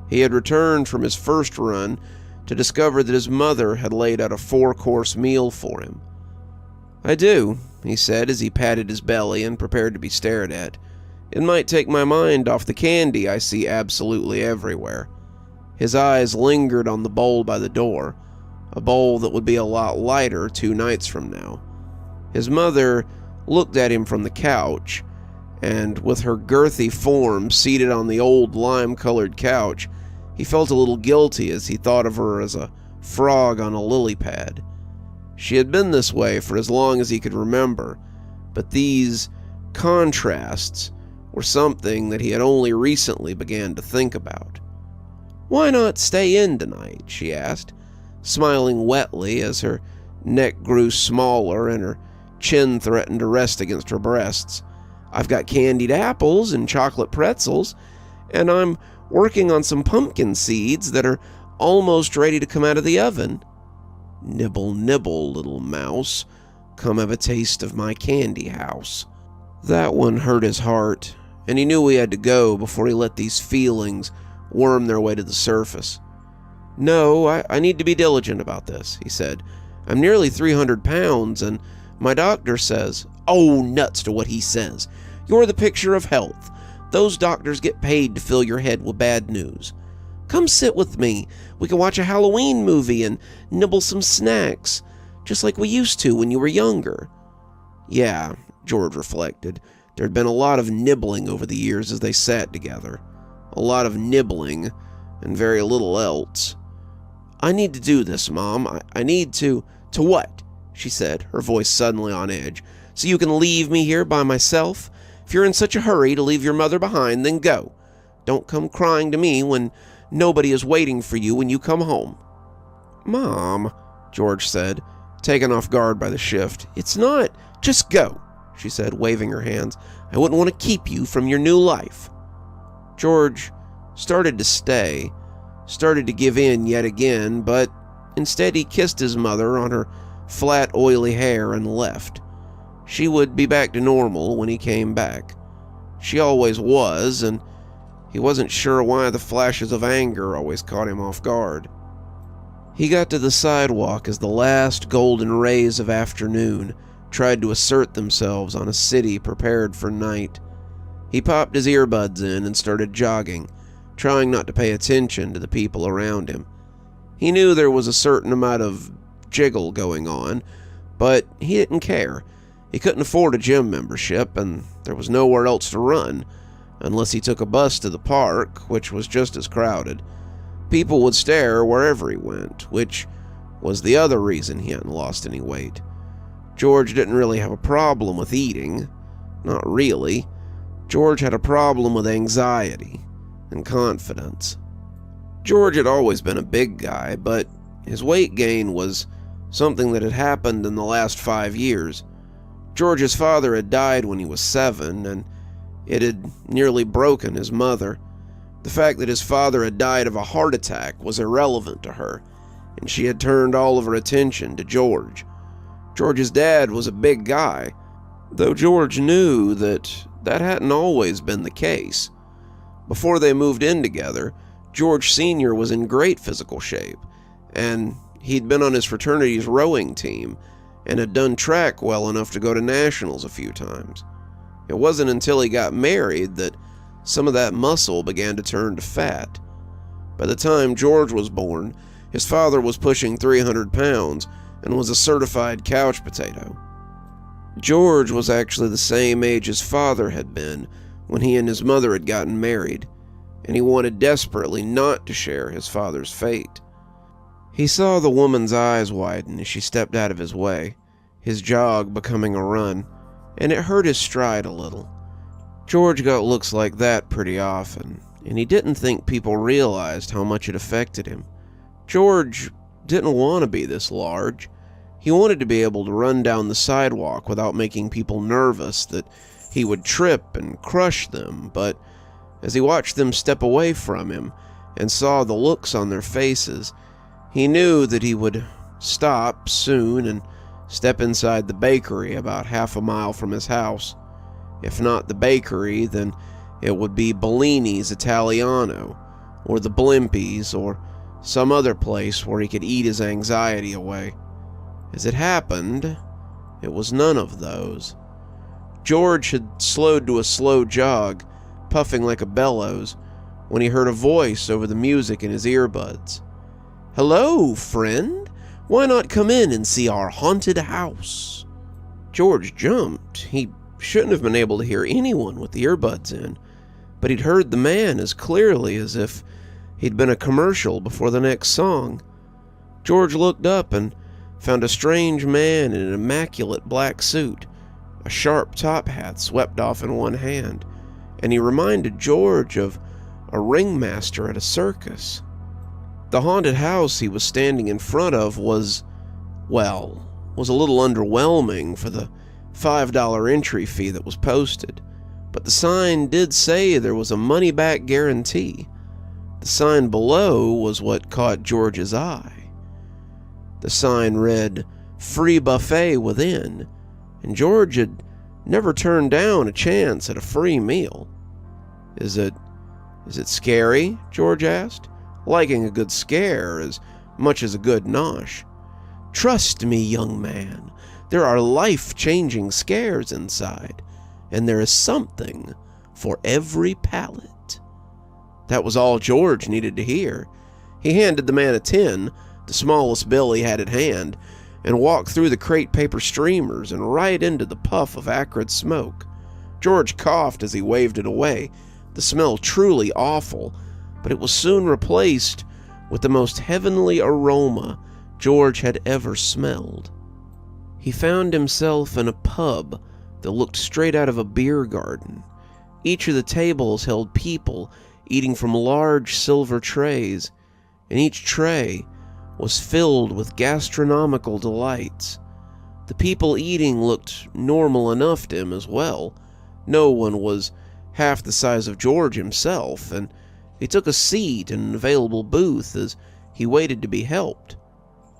[SPEAKER 1] He had returned from his first run to discover that his mother had laid out a 4-course meal for him. "I do," he said as he patted his belly and prepared to be stared at. "It might take my mind off the candy I see absolutely everywhere." His eyes lingered on the bowl by the door, a bowl that would be a lot lighter 2 nights from now. His mother looked at him from the couch, and with her girthy form seated on the old lime-colored couch, he felt a little guilty as he thought of her as a frog on a lily pad. She had been this way for as long as he could remember, but these contrasts were something that he had only recently began to think about. "Why not stay in tonight?" she asked, smiling wetly as her neck grew smaller and her chin threatened to rest against her breasts. "I've got candied apples and chocolate pretzels, and I'm working on some pumpkin seeds that are almost ready to come out of the oven." "Nibble, nibble, little mouse. Come have a taste of my candy house." That one hurt his heart, and he knew he had to go before he let these feelings worm their way to the surface. "No, I need to be diligent about this," he said. "I'm nearly 300 pounds, and my doctor says—" "Oh, nuts to what he says. You're the picture of health. Those doctors get paid to fill your head with bad news. Come sit with me. We can watch a Halloween movie and nibble some snacks, just like we used to when you were younger." Yeah, George reflected. There had been a lot of nibbling over the years as they sat together. A lot of nibbling, and very little else. "I need to do this, Mom. I need to..." "To what?" she said, her voice suddenly on edge. "So you can leave me here by myself? If you're in such a hurry to leave your mother behind, then go. Don't come crying to me when nobody is waiting for you when you come home." "Mom," George said, taken off guard by the shift. "It's not..." "Just go," she said, waving her hands. "I wouldn't want to keep you from your new life." George started to stay, started to give in yet again, but instead he kissed his mother on her flat, oily hair and left. She would be back to normal when he came back. She always was, and he wasn't sure why the flashes of anger always caught him off guard. He got to the sidewalk as the last golden rays of afternoon tried to assert themselves on a city prepared for night. He popped his earbuds in and started jogging, trying not to pay attention to the people around him. He knew there was a certain amount of jiggle going on, but he didn't care. He couldn't afford a gym membership, and there was nowhere else to run, unless he took a bus to the park, which was just as crowded. People would stare wherever he went, which was the other reason he hadn't lost any weight. George didn't really have a problem with eating. Not really. George had a problem with anxiety and confidence. George had always been a big guy, but his weight gain was something that had happened in the last 5 years. George's father had died when he was 7, and it had nearly broken his mother. The fact that his father had died of a heart attack was irrelevant to her, and she had turned all of her attention to George. George's dad was a big guy, though George knew that hadn't always been the case. Before they moved in together, George Sr. was in great physical shape, and he'd been on his fraternity's rowing team and had done track well enough to go to nationals a few times. It wasn't until he got married that some of that muscle began to turn to fat. By the time George was born, his father was pushing 300 pounds and was a certified couch potato. George was actually the same age his father had been when he and his mother had gotten married, and he wanted desperately not to share his father's fate. He saw the woman's eyes widen as she stepped out of his way, his jog becoming a run, and it hurt his stride a little. George got looks like that pretty often, and he didn't think people realized how much it affected him. George didn't want to be this large. He wanted to be able to run down the sidewalk without making people nervous that he would trip and crush them, but as he watched them step away from him and saw the looks on their faces, he knew that he would stop soon and step inside the bakery about half a mile from his house. If not the bakery, then it would be Bellini's Italiano, or the Blimpies, or some other place where he could eat his anxiety away. As it happened, It was none of those. George had slowed to a slow jog, puffing like a bellows, when he heard a voice over the music in his earbuds. "Hello, friend. Why not come in and see our haunted house?" George jumped. He shouldn't have been able to hear anyone with the earbuds in, but he'd heard the man as clearly as if he'd been a commercial before the next song. George looked up and found a strange man in an immaculate black suit, a sharp top hat swept off in one hand, and he reminded George of a ringmaster at a circus. The haunted house he was standing in front of was a little underwhelming for the $5 entry fee that was posted, but the sign did say there was a money-back guarantee. The sign below was what caught George's eye. The sign read, "Free buffet within," and George had never turned down a chance at a free meal. Is it scary?" George asked, liking a good scare as much as a good nosh. "Trust me, young man, there are life-changing scares inside, and there is something for every palate." That was all George needed to hear. He handed the man a tin, the smallest bill he had at hand, and walked through the crepe paper streamers and right into the puff of acrid smoke. George coughed as he waved it away, the smell truly awful, but it was soon replaced with the most heavenly aroma George had ever smelled. He found himself in a pub that looked straight out of a beer garden. Each of the tables held people eating from large silver trays, and each tray was filled with gastronomical delights. The people eating looked normal enough to him as well. No one was half the size of George himself, and he took a seat in an available booth as he waited to be helped.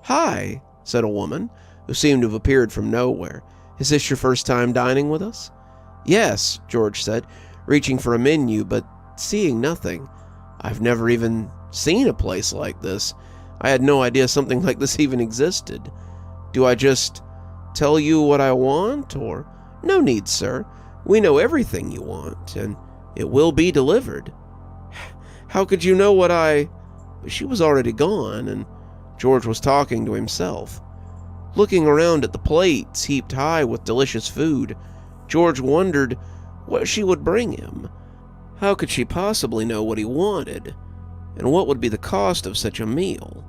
[SPEAKER 1] "Hi," said a woman, who seemed to have appeared from nowhere. "Is this your first time dining with us?" "Yes," George said, reaching for a menu, but seeing nothing. "I've never even seen a place like this. I had no idea something like this even existed. Do I just tell you what I want, or—" "No need, sir. We know everything you want, and it will be delivered." "How could you know what I—" But she was already gone, and George was talking to himself. Looking around at the plates heaped high with delicious food, George wondered what she would bring him. How could she possibly know what he wanted? And what would be the cost of such a meal?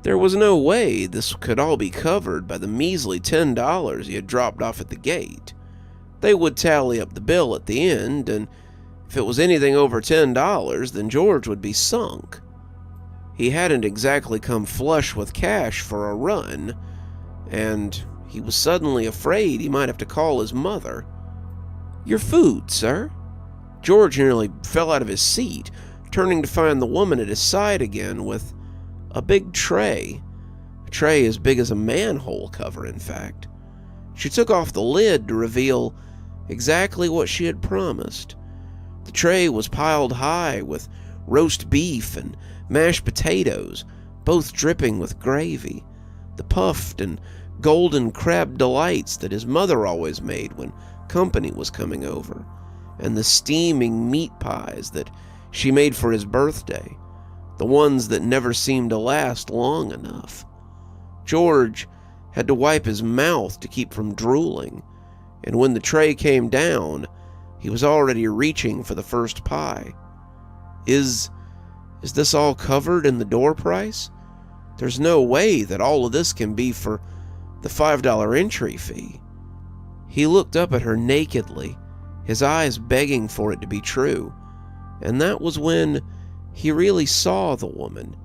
[SPEAKER 1] There was no way this could all be covered by the measly $10 he had dropped off at the gate. They would tally up the bill at the end, and if it was anything over $10, then George would be sunk. He hadn't exactly come flush with cash for a run, and he was suddenly afraid he might have to call his mother. "Your food, sir." George nearly fell out of his seat, turning to find the woman at his side again with a big tray. A tray as big as a manhole cover, in fact. She took off the lid to reveal exactly what she had promised. The tray was piled high with roast beef and mashed potatoes, both dripping with gravy, the puffed and golden crab delights that his mother always made when company was coming over, and the steaming meat pies that she made for his birthday, the ones that never seemed to last long enough. George had to wipe his mouth to keep from drooling, and when the tray came down, he was already reaching for the first pie. Is this all covered in the door price? There's no way that all of this can be for the $5 entry fee. He looked up at her nakedly, his eyes begging for it to be true, and that was when he really saw the woman.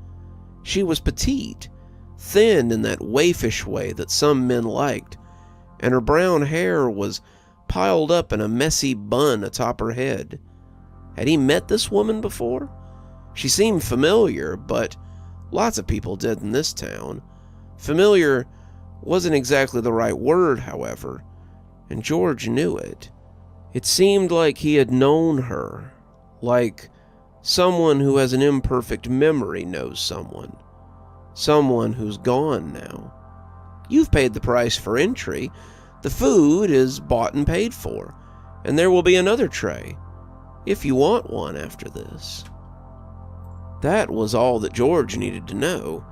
[SPEAKER 1] She was petite, thin in that waifish way that some men liked, and her brown hair was piled up in a messy bun atop her head. Had he met this woman before? She seemed familiar, but lots of people did in this town. Familiar wasn't exactly the right word, however, and George knew it. It seemed like he had known her, like someone who has an imperfect memory knows someone who's gone now. "You've paid the price for entry, The food is bought and paid for, and there will be another tray, if you want one after this." That was all that George needed to know.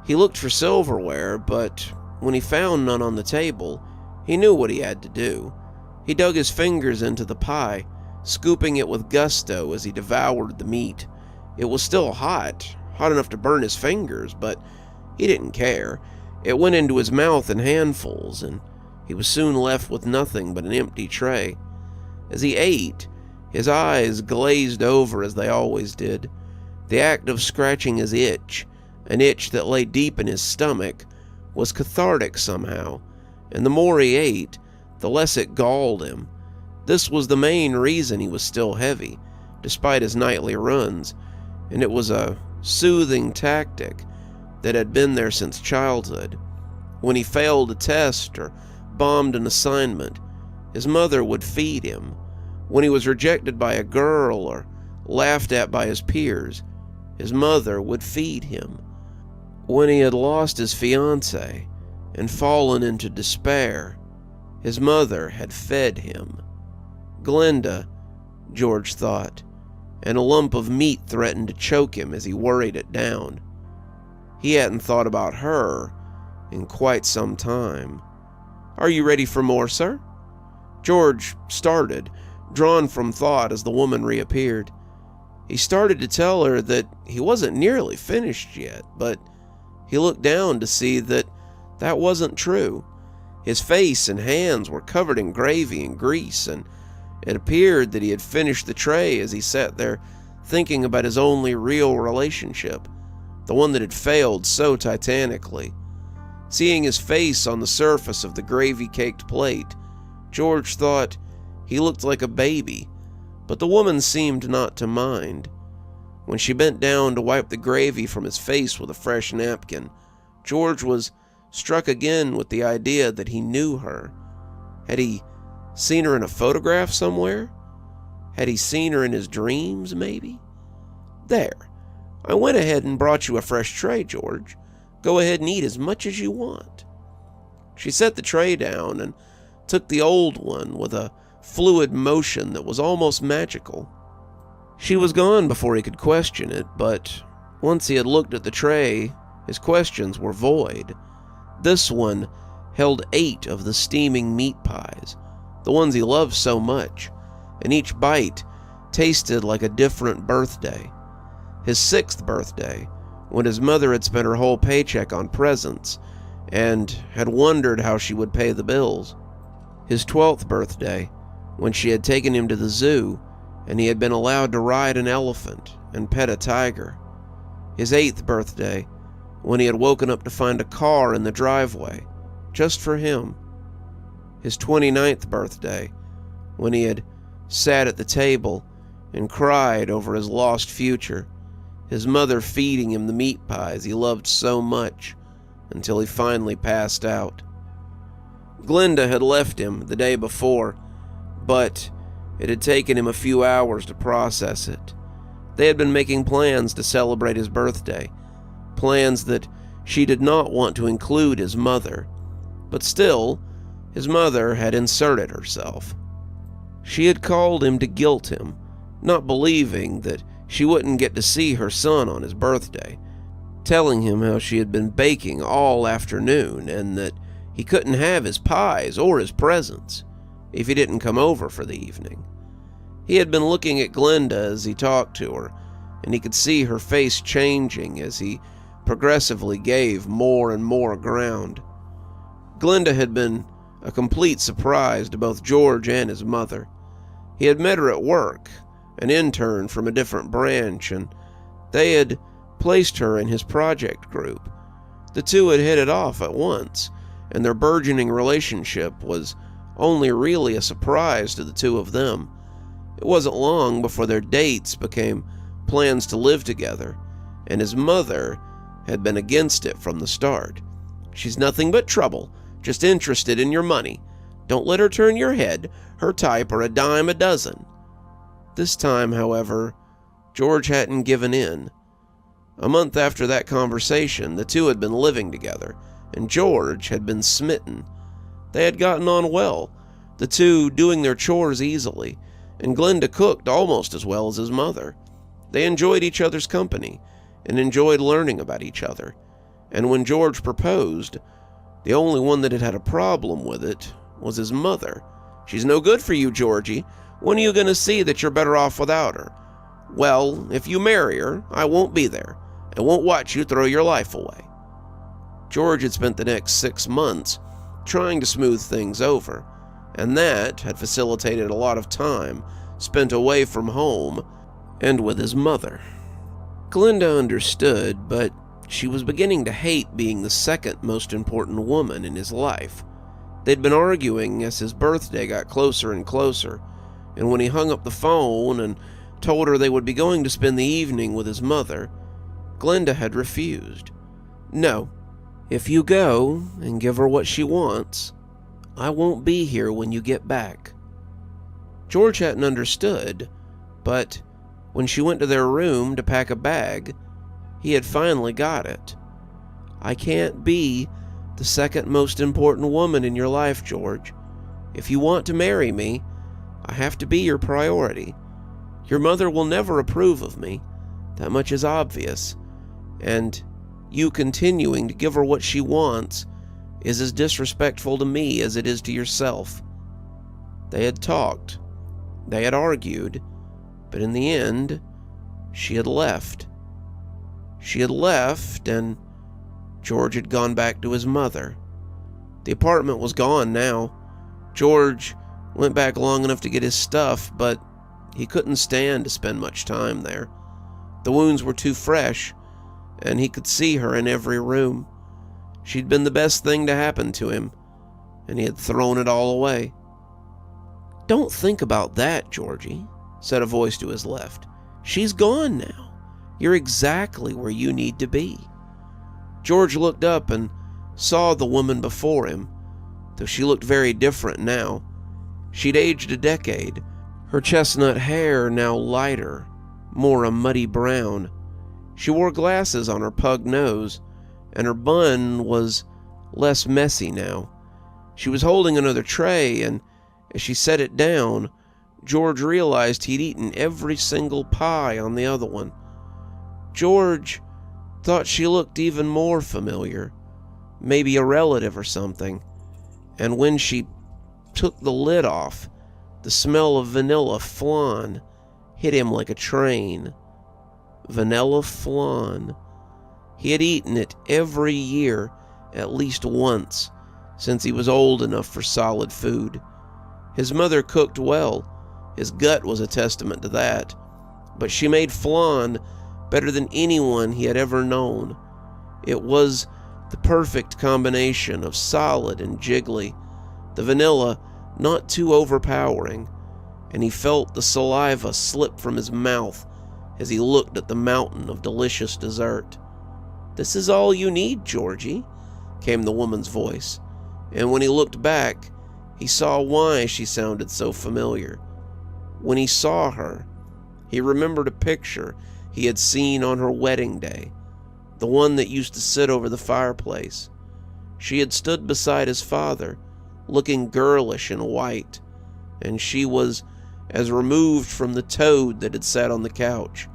[SPEAKER 1] He looked for silverware, but when he found none on the table, he knew what he had to do. He dug his fingers into the pie, scooping it with gusto as he devoured the meat. It was still hot enough to burn his fingers, but he didn't care. It went into his mouth in handfuls, and he was soon left with nothing but an empty tray. As he ate, his eyes glazed over as they always did. The act of scratching his itch, an itch that lay deep in his stomach, was cathartic somehow, and the more he ate, the less it galled him. This was the main reason he was still heavy, despite his nightly runs, and it was a soothing tactic that had been there since childhood. When he failed a test or bombed an assignment, his mother would feed him. When he was rejected by a girl or laughed at by his peers, his mother would feed him. When he had lost his fiancée and fallen into despair, his mother had fed him. Glenda, George thought, and a lump of meat threatened to choke him as he worried it down. He hadn't thought about her in quite some time. "Are you ready for more, sir?" George started, drawn from thought as the woman reappeared. He started to tell her that he wasn't nearly finished yet, but he looked down to see that that wasn't true. His face and hands were covered in gravy and grease, and it appeared that he had finished the tray as he sat there thinking about his only real relationship, the one that had failed so titanically. Seeing his face on the surface of the gravy-caked plate, George thought he looked like a baby, but the woman seemed not to mind. When she bent down to wipe the gravy from his face with a fresh napkin, George was struck again with the idea that he knew her. Had he seen her in a photograph somewhere? Had he seen her in his dreams, maybe? "There, I went ahead and brought you a fresh tray, George. Go ahead and eat as much as you want." She set the tray down and took the old one with a fluid motion that was almost magical. She was gone before he could question it, but once he had looked at the tray, his questions were void. This one held 8 of the steaming meat pies, the ones he loved so much, and each bite tasted like a different birthday. His 6th birthday, when his mother had spent her whole paycheck on presents and had wondered how she would pay the bills. His 12th birthday, when she had taken him to the zoo and he had been allowed to ride an elephant and pet a tiger. His 8th birthday, when he had woken up to find a car in the driveway, just for him. His 29th birthday, when he had sat at the table and cried over his lost future, his mother feeding him the meat pies he loved so much until he finally passed out. Glenda had left him the day before, but it had taken him a few hours to process it. They had been making plans to celebrate his birthday, plans that she did not want to include his mother, but still, his mother had inserted herself. She had called him to guilt him, not believing that she wouldn't get to see her son on his birthday, telling him how she had been baking all afternoon and that he couldn't have his pies or his presents if he didn't come over for the evening. He had been looking at Glenda as he talked to her, and he could see her face changing as he progressively gave more and more ground. Glenda had been a complete surprise to both George and his mother. He had met her at work, an intern from a different branch, and they had placed her in his project group. The two had hit it off at once, and their burgeoning relationship was only really a surprise to the two of them. It wasn't long before their dates became plans to live together, and his mother had been against it from the start. "She's nothing but trouble, just interested in your money. Don't let her turn your head. Her type are a dime a dozen." This time, however, George hadn't given in. A month after that conversation, the two had been living together, and George had been smitten. They had gotten on well, the two doing their chores easily, and Glenda cooked almost as well as his mother. They enjoyed each other's company and enjoyed learning about each other, and when George proposed, the only one that had had a problem with it was his mother. "She's no good for you, Georgie. When are you going to see that you're better off without her?" "Well, if you marry her, I won't be there. I won't watch you throw your life away." George had spent the next 6 months trying to smooth things over, and that had facilitated a lot of time spent away from home and with his mother. Glenda understood, but she was beginning to hate being the second most important woman in his life. They'd been arguing as his birthday got closer and closer, and when he hung up the phone and told her they would be going to spend the evening with his mother, Glenda had refused. "No, if you go and give her what she wants, I won't be here when you get back." George hadn't understood, but when she went to their room to pack a bag, he had finally got it. "I can't be the second most important woman in your life, George. If you want to marry me, I have to be your priority. Your mother will never approve of me, that much is obvious, and you continuing to give her what she wants is as disrespectful to me as it is to yourself." They had talked, they had argued, but in the end, she had left. She had left, and George had gone back to his mother. The apartment was gone now. George went back long enough to get his stuff, but he couldn't stand to spend much time there. The wounds were too fresh, and he could see her in every room. She'd been the best thing to happen to him, and he had thrown it all away. "Don't think about that, Georgie," said a voice to his left. "She's gone now. You're exactly where you need to be." George looked up and saw the woman before him, though she looked very different now. She'd aged a decade, her chestnut hair now lighter, more a muddy brown. She wore glasses on her pug nose, and her bun was less messy now. She was holding another tray, and as she set it down, George realized he'd eaten every single pie on the other one. George thought she looked even more familiar, maybe a relative or something, and when she took the lid off, the smell of vanilla flan hit him like a train. Vanilla flan. He had eaten it every year at least once since he was old enough for solid food. His mother cooked well. His gut was a testament to that. But she made flan better than anyone he had ever known. It was the perfect combination of solid and jiggly, the vanilla not too overpowering, and he felt the saliva slip from his mouth as he looked at the mountain of delicious dessert. "This is all you need, Georgie," came the woman's voice, and when he looked back, he saw why she sounded so familiar. When he saw her, he remembered a picture he had seen on her wedding day, the one that used to sit over the fireplace. She had stood beside his father, looking girlish and white, and she was as removed from the toad that had sat on the couch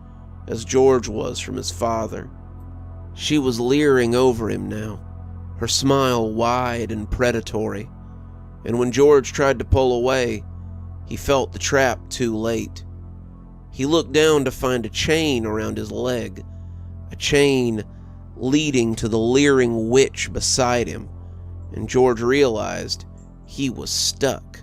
[SPEAKER 1] as George was from his father. She was leering over him now, her smile wide and predatory, and when George tried to pull away, he felt the trap too late. He looked down to find a chain around his leg, a chain leading to the leering witch beside him, and George realized he was stuck.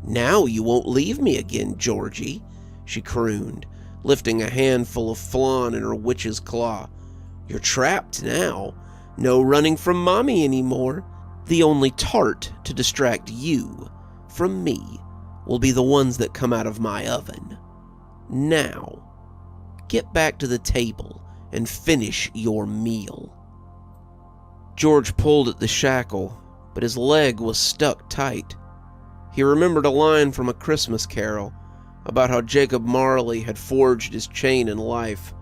[SPEAKER 1] "Now you won't leave me again, Georgie," she crooned, lifting a handful of flan in her witch's claw. "You're trapped now. No running from Mommy anymore. The only tart to distract you from me will be the ones that come out of my oven. Now, get back to the table and finish your meal." George pulled at the shackle, but his leg was stuck tight. He remembered a line from A Christmas Carol about how Jacob Marley had forged his chain in life,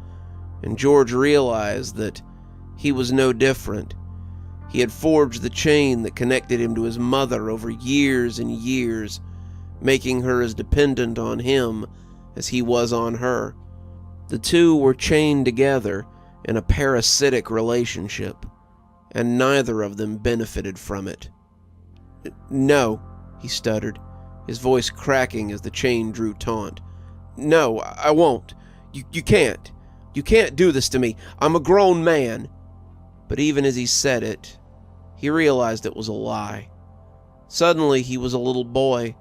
[SPEAKER 1] and George realized that he was no different. He had forged the chain that connected him to his mother over years and years, making her as dependent on him as he was on her. The two were chained together in a parasitic relationship, and neither of them benefited from it. "No," he stuttered, his voice cracking as the chain drew taut. "No, I won't. You can't. You can't do this to me. I'm a grown man." But even as he said it, he realized it was a lie. Suddenly he was a little boy,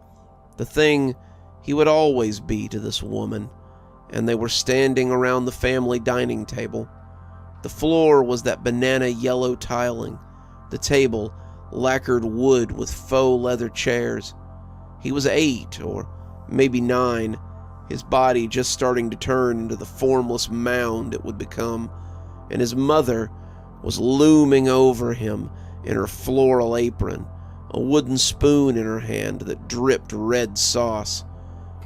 [SPEAKER 1] the thing he would always be to this woman, and they were standing around the family dining table. The floor was that banana yellow tiling, the table lacquered wood with faux leather chairs. He was 8 or maybe 9, his body just starting to turn into the formless mound it would become, and his mother was looming over him in her floral apron, a wooden spoon in her hand that dripped red sauce.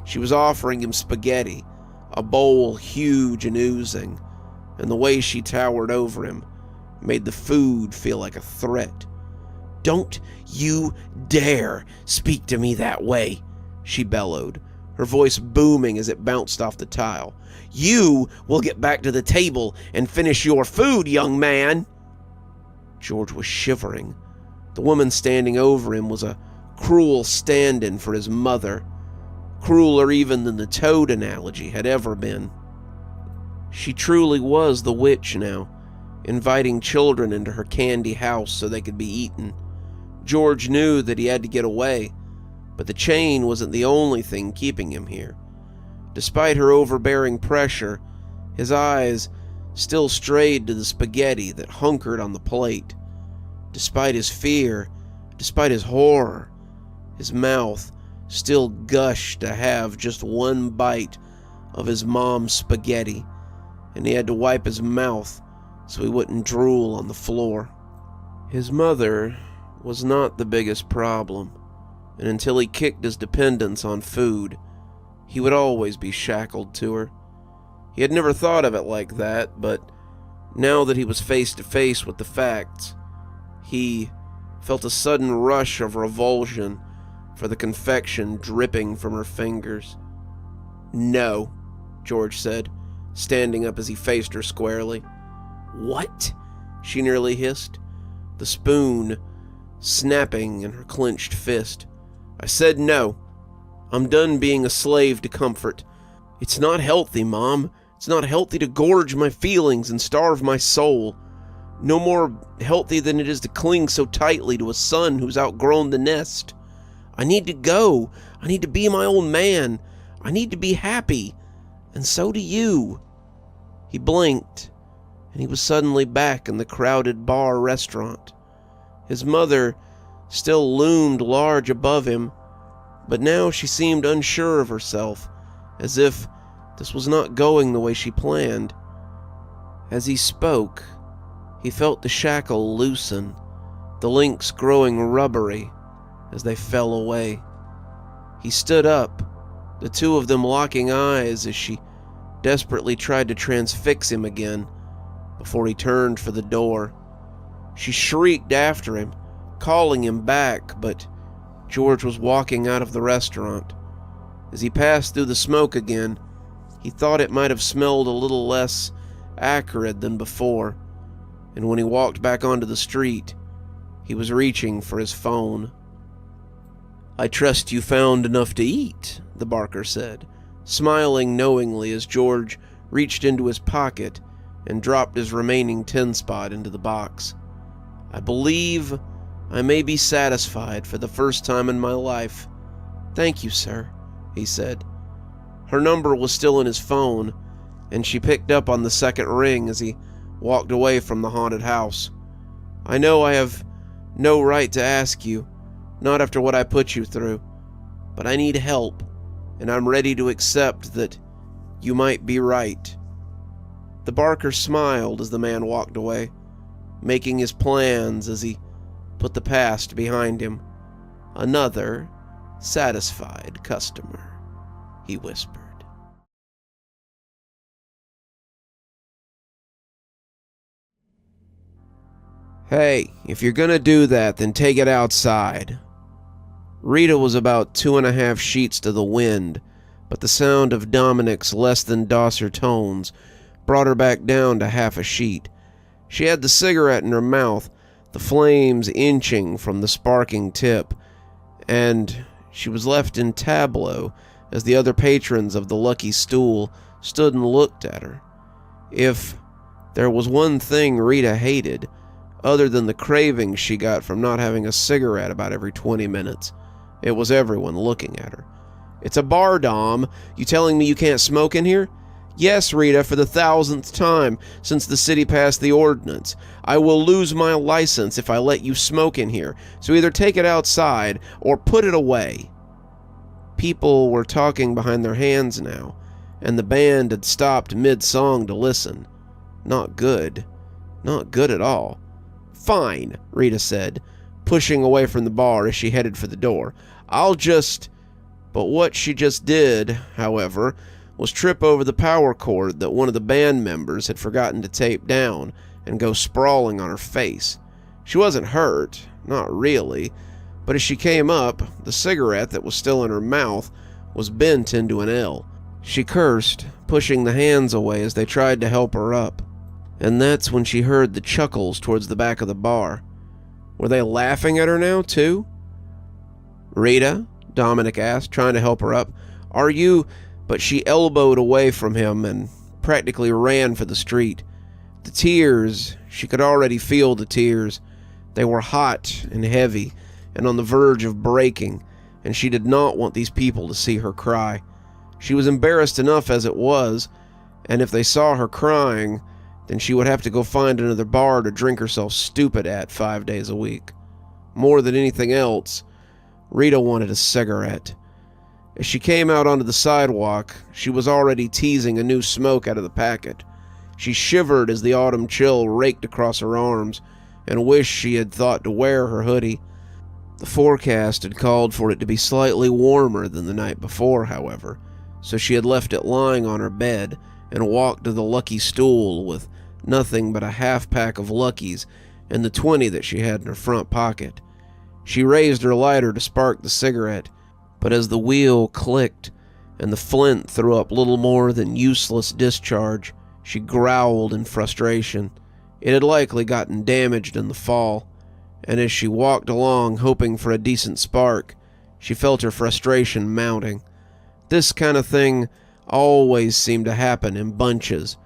[SPEAKER 1] She was offering him spaghetti, a bowl huge and oozing, and the way she towered over him made the food feel like a threat. "Don't you dare speak to me that way," she bellowed, her voice booming as it bounced off the tile. "You will get back to the table and finish your food, young man." George was shivering. The woman standing over him was a cruel stand-in for his mother, crueler even than the toad analogy had ever been. She truly was the witch now, inviting children into her candy house so they could be eaten. George knew that he had to get away, but the chain wasn't the only thing keeping him here. Despite her overbearing pressure, his eyes still strayed to the spaghetti that hunkered on the plate. Despite his fear, despite his horror, his mouth still gushed to have just one bite of his mom's spaghetti, and he had to wipe his mouth so he wouldn't drool on the floor. His mother was not the biggest problem, and until he kicked his dependence on food, he would always be shackled to her. He had never thought of it like that, but now that he was face to face with the facts, he felt a sudden rush of revulsion for the confection dripping from her fingers. "No," George said, standing up as he faced her squarely. "What?" she nearly hissed, the spoon snapping in her clenched fist. "I said no. I'm done being a slave to comfort. It's not healthy, Mom. It's not healthy to gorge my feelings and starve my soul. No more healthy than it is to cling so tightly to a son who's outgrown the nest. I need to go. I need to be my own man. I need to be happy. And so do you." He blinked, and he was suddenly back in the crowded bar restaurant. His mother still loomed large above him, but now she seemed unsure of herself, as if this was not going the way she planned. As he spoke, he felt the shackle loosen, the links growing rubbery as they fell away. He stood up, the two of them locking eyes as she desperately tried to transfix him again before he turned for the door. She shrieked after him, calling him back, but George was walking out of the restaurant. As he passed through the smoke again, he thought it might have smelled a little less acrid than before, and when he walked back onto the street, he was reaching for his phone. "I trust you found enough to eat," the barker said, smiling knowingly as George reached into his pocket and dropped his remaining 10 spot into the box. "I believe I may be satisfied for the first time in my life. Thank you, sir," he said. Her number was still in his phone, and she picked up on the second ring as he walked away from the haunted house. "I know I have no right to ask you, not after what I put you through, but I need help, and I'm ready to accept that you might be right." The barker smiled as the man walked away, making his plans as he put the past behind him. "Another satisfied customer," he whispered. Hey, if you're gonna do that, then take it outside. Rita was about 2.5 sheets to the wind, but the sound of Dominic's less than docile tones brought her back down to half a sheet. She had the cigarette in her mouth, the flames inching from the sparking tip, and she was left in tableau as the other patrons of the Lucky Stool stood and looked at her. If there was one thing Rita hated, other than the cravings she got from not having a cigarette about every 20 minutes, it was everyone looking at her. It's a bar, Dom. You telling me you can't smoke in here? Yes, Rita, for the 1,000th time since the city passed the ordinance. I will lose my license if I let you smoke in here, so either take it outside or put it away. People were talking behind their hands now, and the band had stopped mid-song to listen. Not good. Not good at all. Fine, Rita said, pushing away from the bar as she headed for the door. I'll just... But what she just did, however, was trip over the power cord that one of the band members had forgotten to tape down and go sprawling on her face. She wasn't hurt, not really, but as she came up, the cigarette that was still in her mouth was bent into an L. She cursed, pushing the hands away as they tried to help her up. And that's when she heard the chuckles towards the back of the bar. Were they laughing at her now, too? Rita? Dominic asked, trying to help her up. Are you... But she elbowed away from him and practically ran for the street. The tears, she could already feel the tears. They were hot and heavy and on the verge of breaking, and she did not want these people to see her cry. She was embarrassed enough as it was, and if they saw her crying, then she would have to go find another bar to drink herself stupid at 5 days a week. More than anything else, Rita wanted a cigarette. As she came out onto the sidewalk, she was already teasing a new smoke out of the packet. She shivered as the autumn chill raked across her arms and wished she had thought to wear her hoodie. The forecast had called for it to be slightly warmer than the night before, however, so she had left it lying on her bed and walked to the Lucky Stool with nothing but a half-pack of Luckies and the 20 that she had in her front pocket. She raised her lighter to spark the cigarette, but as the wheel clicked and the flint threw up little more than useless discharge, she growled in frustration. It had likely gotten damaged in the fall, and as she walked along hoping for a decent spark, she felt her frustration mounting. This kind of thing always seemed to happen in bunches.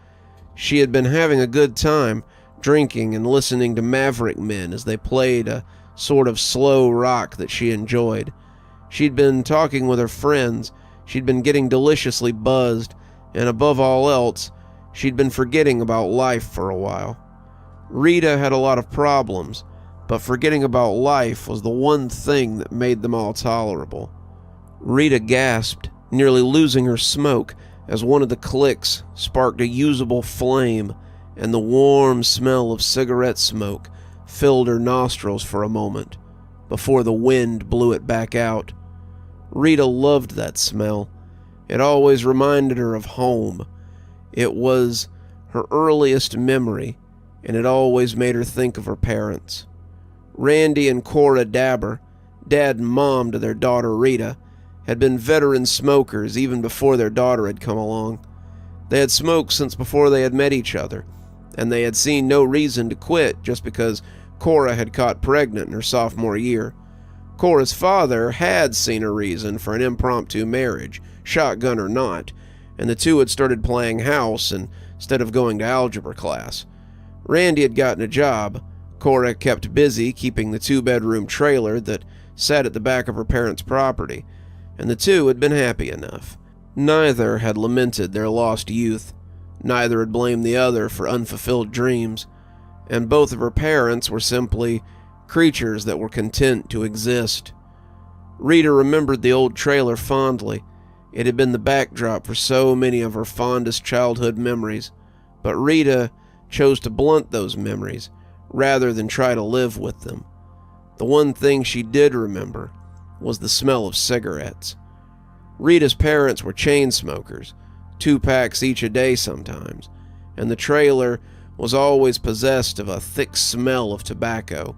[SPEAKER 1] She had been having a good time, drinking and listening to Maverick Men as they played a sort of slow rock that she enjoyed. She'd been talking with her friends, she'd been getting deliciously buzzed, and above all else, she'd been forgetting about life for a while. Rita had a lot of problems, but forgetting about life was the one thing that made them all tolerable. Rita gasped, nearly losing her smoke, as one of the clicks sparked a usable flame, and the warm smell of cigarette smoke filled her nostrils for a moment, before the wind blew it back out. Rita loved that smell. It always reminded her of home. It was her earliest memory, and it always made her think of her parents. Randy and Cora Dabber, dad and mom to their daughter Rita, had been veteran smokers even before their daughter had come along. They had smoked since before they had met each other, and they had seen no reason to quit just because Cora had caught pregnant in her sophomore year. Cora's father had seen a reason for an impromptu marriage, shotgun or not, and the two had started playing house instead of going to algebra class. Randy had gotten a job. Cora kept busy keeping the 2-bedroom trailer that sat at the back of her parents' property, and the two had been happy enough. Neither had lamented their lost youth. Neither had blamed the other for unfulfilled dreams, and both of her parents were simply creatures that were content to exist. Rita remembered the old trailer fondly. It had been the backdrop for so many of her fondest childhood memories, but Rita chose to blunt those memories rather than try to live with them. The one thing she did remember was the smell of cigarettes. Rita's parents were chain smokers, 2 packs each a day sometimes, and the trailer was always possessed of a thick smell of tobacco.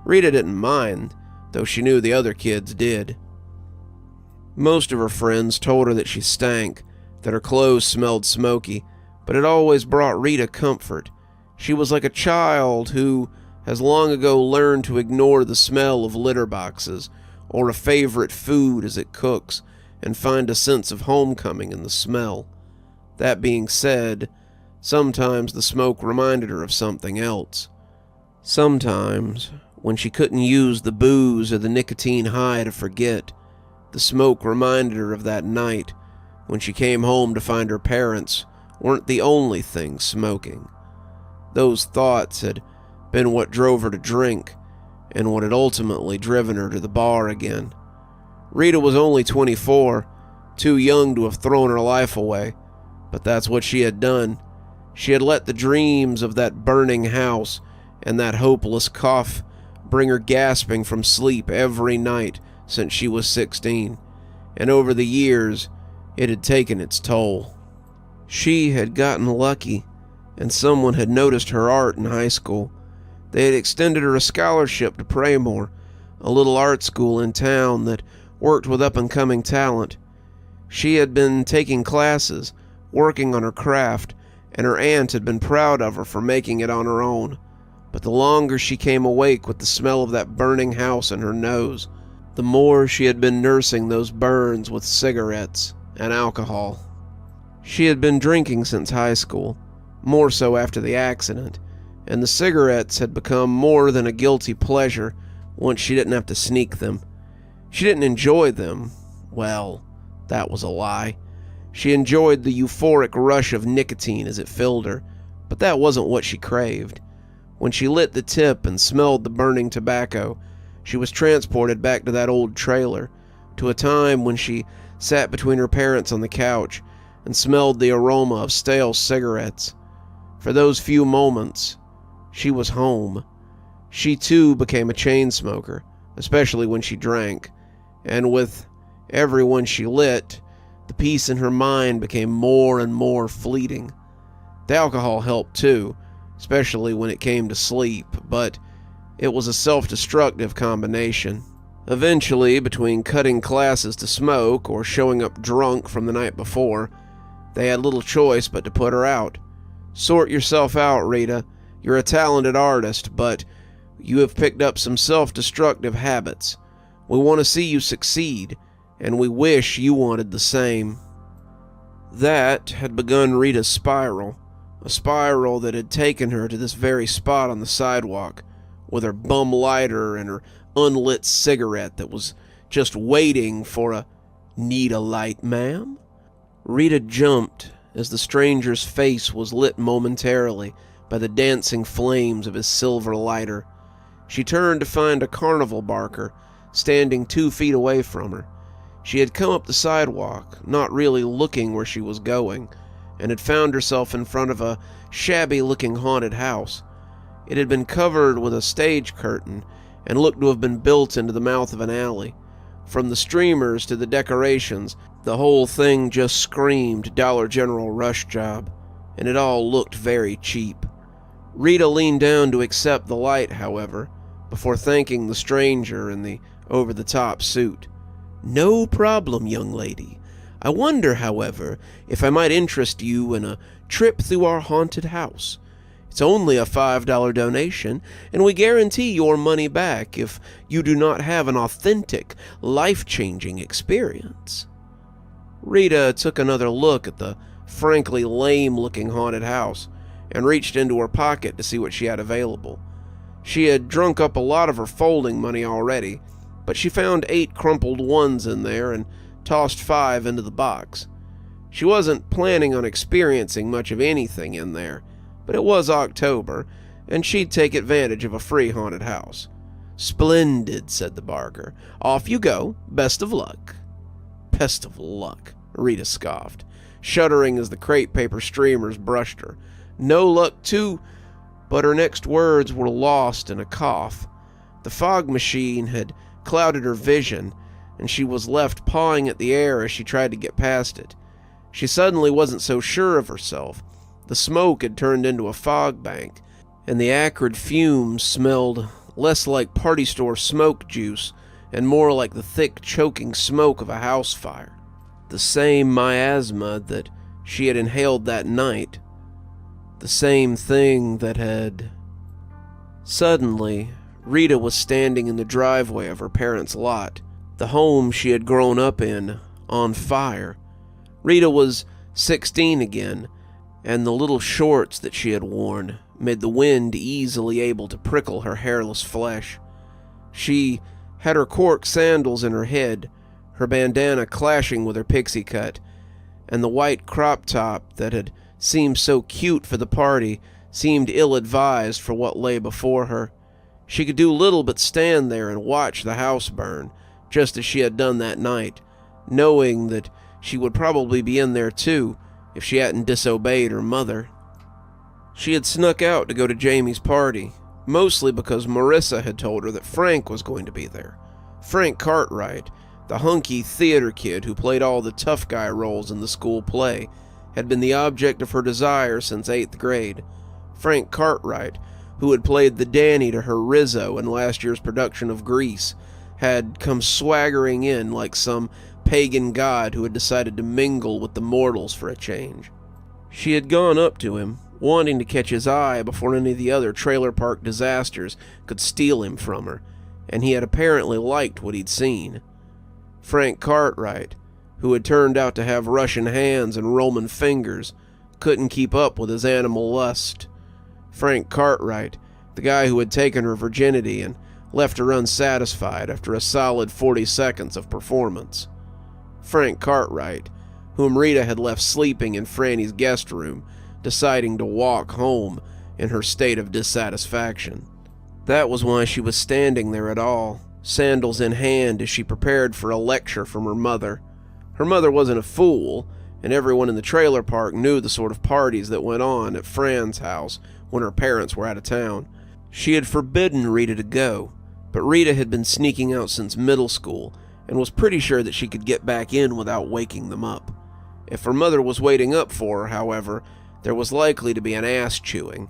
[SPEAKER 1] Rita didn't mind, though she knew the other kids did. Most of her friends told her that she stank, that her clothes smelled smoky, but it always brought Rita comfort. She was like a child who has long ago learned to ignore the smell of litter boxes or a favorite food as it cooks and find a sense of homecoming in the smell. That being said, sometimes the smoke reminded her of something else. Sometimes, when she couldn't use the booze or the nicotine high to forget, the smoke reminded her of that night when she came home to find her parents weren't the only thing smoking. Those thoughts had been what drove her to drink, and what had ultimately driven her to the bar again. Rita was only 24, too young to have thrown her life away, but that's what she had done. She had let the dreams of that burning house and that hopeless cough bring her gasping from sleep every night since she was 16, and over the years, it had taken its toll. She had gotten lucky, and someone had noticed her art in high school. They had extended her a scholarship to Praymore, a little art school in town that worked with up-and-coming talent. She had been taking classes, working on her craft, and her aunt had been proud of her for making it on her own. But the longer she came awake with the smell of that burning house in her nose, the more she had been nursing those burns with cigarettes and alcohol. She had been drinking since high school, more so after the accident, and the cigarettes had become more than a guilty pleasure once she didn't have to sneak them. She didn't enjoy them. Well, that was a lie. She enjoyed the euphoric rush of nicotine as it filled her, but that wasn't what she craved. When she lit the tip and smelled the burning tobacco, she was transported back to that old trailer, to a time when she sat between her parents on the couch and smelled the aroma of stale cigarettes. For those few moments, she was home. She too became a chain smoker, especially when she drank, and with every one she lit, the peace in her mind became more and more fleeting. The alcohol helped too, especially when it came to sleep, but it was a self-destructive combination. Eventually, between cutting classes to smoke or showing up drunk from the night before, they had little choice but to put her out. Sort yourself out, Rita. You're a talented artist, but you have picked up some self-destructive habits. We want to see you succeed, and we wish you wanted the same. That had begun Rita's spiral, a spiral that had taken her to this very spot on the sidewalk, with her bum lighter and her unlit cigarette that was just waiting for a "Need a light, ma'am?" Rita jumped as the stranger's face was lit momentarily by the dancing flames of his silver lighter. She turned to find a carnival barker standing 2 feet away from her. She had come up the sidewalk, not really looking where she was going, and had found herself in front of a shabby-looking haunted house. It had been covered with a stage curtain and looked to have been built into the mouth of an alley. From the streamers to the decorations, the whole thing just screamed Dollar General rush job, and it all looked very cheap. Rita leaned down to accept the light, however, before thanking the stranger in the over-the-top suit. "No problem, young lady. I wonder, however, if I might interest you in a trip through our haunted house. It's only a $5 donation, and we guarantee your money back if you do not have an authentic, life-changing experience." Rita took another look at the frankly lame-looking haunted house and reached into her pocket to see what she had available. She had drunk up a lot of her folding money already, but she found 8 crumpled ones in there and tossed 5 into the box. She wasn't planning on experiencing much of anything in there, but it was October, and she'd take advantage of a free haunted house. "Splendid," said the barker. "Off you go. Best of luck." "Best of luck," Rita scoffed, shuddering as the crepe paper streamers brushed her. "No luck too," but her next words were lost in a cough. The fog machine had clouded her vision, and she was left pawing at the air as she tried to get past it. She suddenly wasn't so sure of herself. The smoke had turned into a fog bank, and the acrid fumes smelled less like party store smoke juice and more like the thick, choking smoke of a house fire. The same miasma that she had inhaled that night. The same thing that had... Suddenly, Rita was standing in the driveway of her parents' lot, the home she had grown up in, on fire. Rita was 16 again, and the little shorts that she had worn made the wind easily able to prickle her hairless flesh. She had her cork sandals in her head, her bandana clashing with her pixie cut, and the white crop top that had seemed so cute for the party seemed ill-advised for what lay before her. She could do little but stand there and watch the house burn, just as she had done that night, knowing that she would probably be in there too if she hadn't disobeyed her mother. She had snuck out to go to Jamie's party, mostly because Marissa had told her that Frank was going to be there. Frank Cartwright, the hunky theater kid who played all the tough guy roles in the school play, had been the object of her desire since 8th grade. Frank Cartwright, who had played the Danny to her Rizzo in last year's production of Grease, had come swaggering in like some pagan god who had decided to mingle with the mortals for a change. She had gone up to him, wanting to catch his eye before any of the other trailer park disasters could steal him from her, and he had apparently liked what he'd seen. Frank Cartwright, who had turned out to have Russian hands and Roman fingers, couldn't keep up with his animal lust. Frank Cartwright, the guy who had taken her virginity and left her unsatisfied after a solid 40 seconds of performance. Frank Cartwright, whom Rita had left sleeping in Franny's guest room, deciding to walk home in her state of dissatisfaction. That was why she was standing there at all, sandals in hand as she prepared for a lecture from her mother. Her mother wasn't a fool, and everyone in the trailer park knew the sort of parties that went on at Fran's house when her parents were out of town. She had forbidden Rita to go, but Rita had been sneaking out since middle school and was pretty sure that she could get back in without waking them up. If her mother was waiting up for her, however, there was likely to be an ass chewing.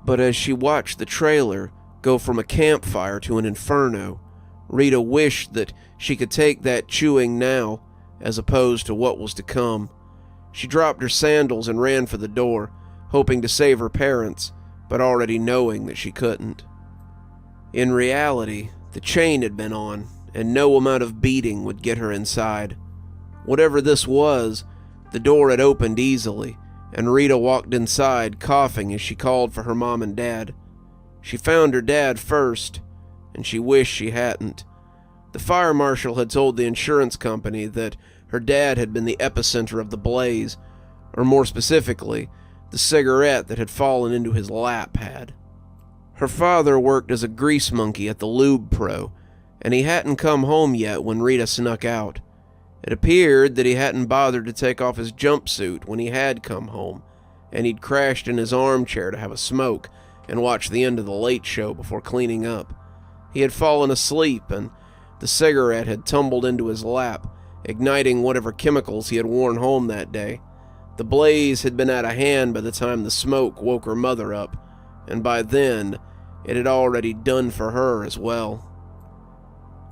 [SPEAKER 1] But as she watched the trailer go from a campfire to an inferno, Rita wished that she could take that chewing now as opposed to what was to come. She dropped her sandals and ran for the door, hoping to save her parents, but already knowing that she couldn't. In reality, the chain had been on, and no amount of beating would get her inside. Whatever this was, the door had opened easily, and Rita walked inside, coughing as she called for her mom and dad. She found her dad first, and she wished she hadn't. The fire marshal had told the insurance company that her dad had been the epicenter of the blaze, or more specifically, the cigarette that had fallen into his lap had. Her father worked as a grease monkey at the Lube Pro, and he hadn't come home yet when Rita snuck out. It appeared that he hadn't bothered to take off his jumpsuit when he had come home, and he'd crashed in his armchair to have a smoke and watch the end of the Late Show before cleaning up. He had fallen asleep, and the cigarette had tumbled into his lap, igniting whatever chemicals he had worn home that day. The blaze had been out of hand by the time the smoke woke her mother up, and by then, it had already done for her as well.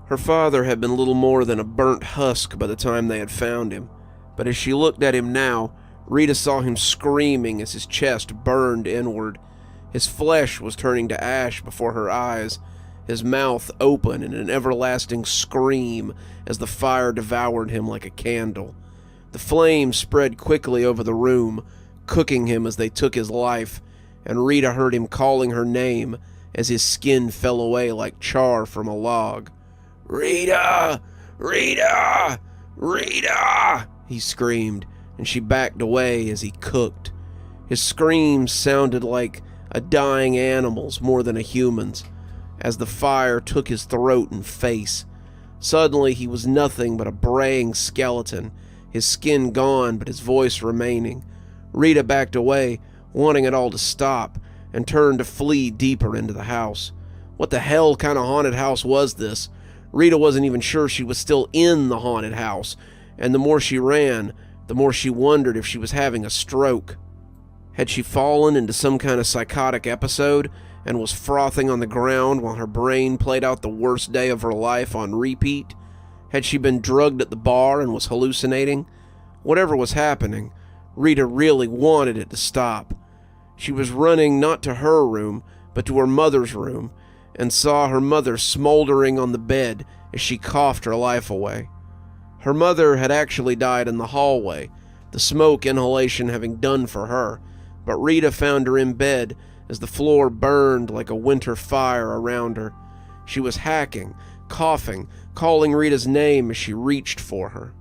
[SPEAKER 1] Her father had been little more than a burnt husk by the time they had found him, but as she looked at him now, Rita saw him screaming as his chest burned inward. His flesh was turning to ash before her eyes, his mouth open in an everlasting scream as the fire devoured him like a candle. The flames spread quickly over the room, cooking him as they took his life, and Rita heard him calling her name as his skin fell away like char from a log. "Rita! Rita! Rita!" he screamed, and she backed away as he cooked. His screams sounded like a dying animal's more than a human's, as the fire took his throat and face. Suddenly he was nothing but a braying skeleton, his skin gone but his voice remaining. Rita backed away, wanting it all to stop, and turned to flee deeper into the house. What the hell kind of haunted house was this? Rita wasn't even sure she was still in the haunted house, and the more she ran, the more she wondered if she was having a stroke. Had she fallen into some kind of psychotic episode and was frothing on the ground while her brain played out the worst day of her life on repeat? Had she been drugged at the bar and was hallucinating? Whatever was happening, Rita really wanted it to stop. She was running not to her room, but to her mother's room, and saw her mother smoldering on the bed as she coughed her life away. Her mother had actually died in the hallway, the smoke inhalation having done for her, but Rita found her in bed as the floor burned like a winter fire around her. She was hacking, coughing, calling Rita's name as she reached for her.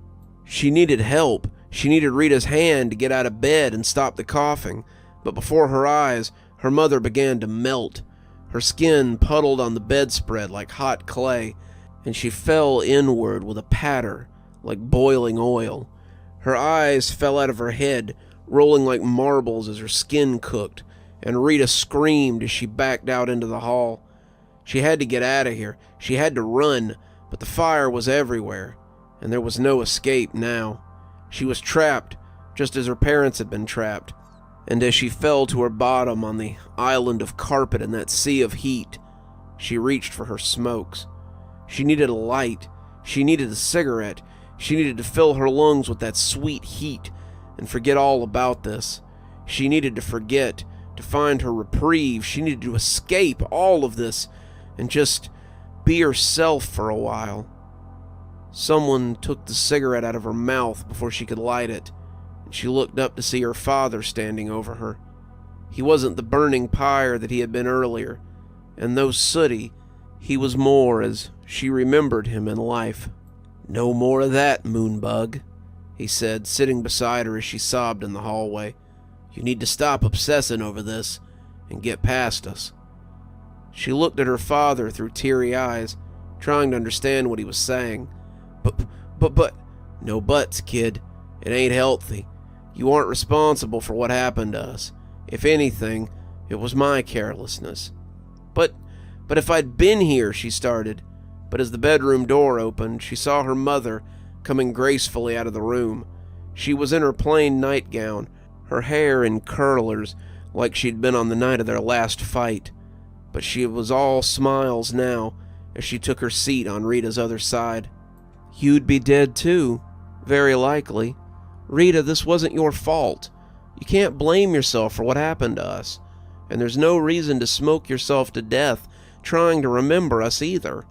[SPEAKER 1] She needed help. She needed Rita's hand to get out of bed and stop the coughing, but before her eyes, her mother began to melt. Her skin puddled on the bedspread like hot clay, and she fell inward with a patter like boiling oil. Her eyes fell out of her head, rolling like marbles as her skin cooked, and Rita screamed as she backed out into the hall. She had to get out of here. She had to run, but the fire was everywhere, and there was no escape now. She was trapped, just as her parents had been trapped, and as she fell to her bottom on the island of carpet in that sea of heat, she reached for her smokes. She needed a light. She needed a cigarette. She needed to fill her lungs with that sweet heat and forget all about this. She needed to forget, to find her reprieve. She needed to escape all of this and just be herself for a while. Someone took the cigarette out of her mouth before she could light it, and she looked up to see her father standing over her. He wasn't the burning pyre that he had been earlier, and though sooty, he was more as she remembered him in life. "No more of that, Moonbug," he said, sitting beside her as she sobbed in the hallway. "You need to stop obsessing over this and get past us." She looked at her father through teary eyes, trying to understand what he was saying. But, no buts, kid. It ain't healthy. You aren't responsible for what happened to us. If anything, it was my carelessness. But if I'd been here," she started. But as the bedroom door opened, she saw her mother coming gracefully out of the room. She was in her plain nightgown, her hair in curlers like she'd been on the night of their last fight. But she was all smiles now as she took her seat on Rita's other side. "You'd be dead too, very likely. Rita, this wasn't your fault. You can't blame yourself for what happened to us. And there's no reason to smoke yourself to death trying to remember us either."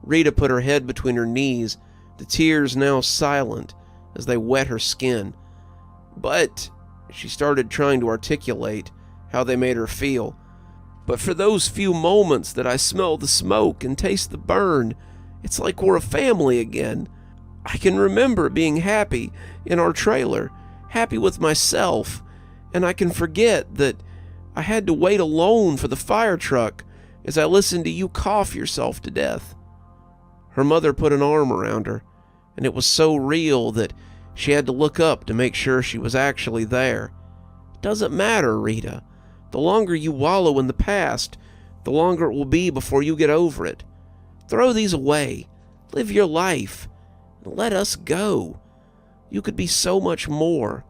[SPEAKER 1] Rita put her head between her knees, the tears now silent as they wet her skin. "But," she started trying to articulate how they made her feel, "but for those few moments that I smell the smoke and taste the burn, it's like we're a family again. I can remember being happy in our trailer, happy with myself, and I can forget that I had to wait alone for the fire truck as I listened to you cough yourself to death." Her mother put an arm around her, and it was so real that she had to look up to make sure she was actually there. "It doesn't matter, Rita. The longer you wallow in the past, the longer it will be before you get over it. Throw these away. Live your life. And let us go. You could be so much more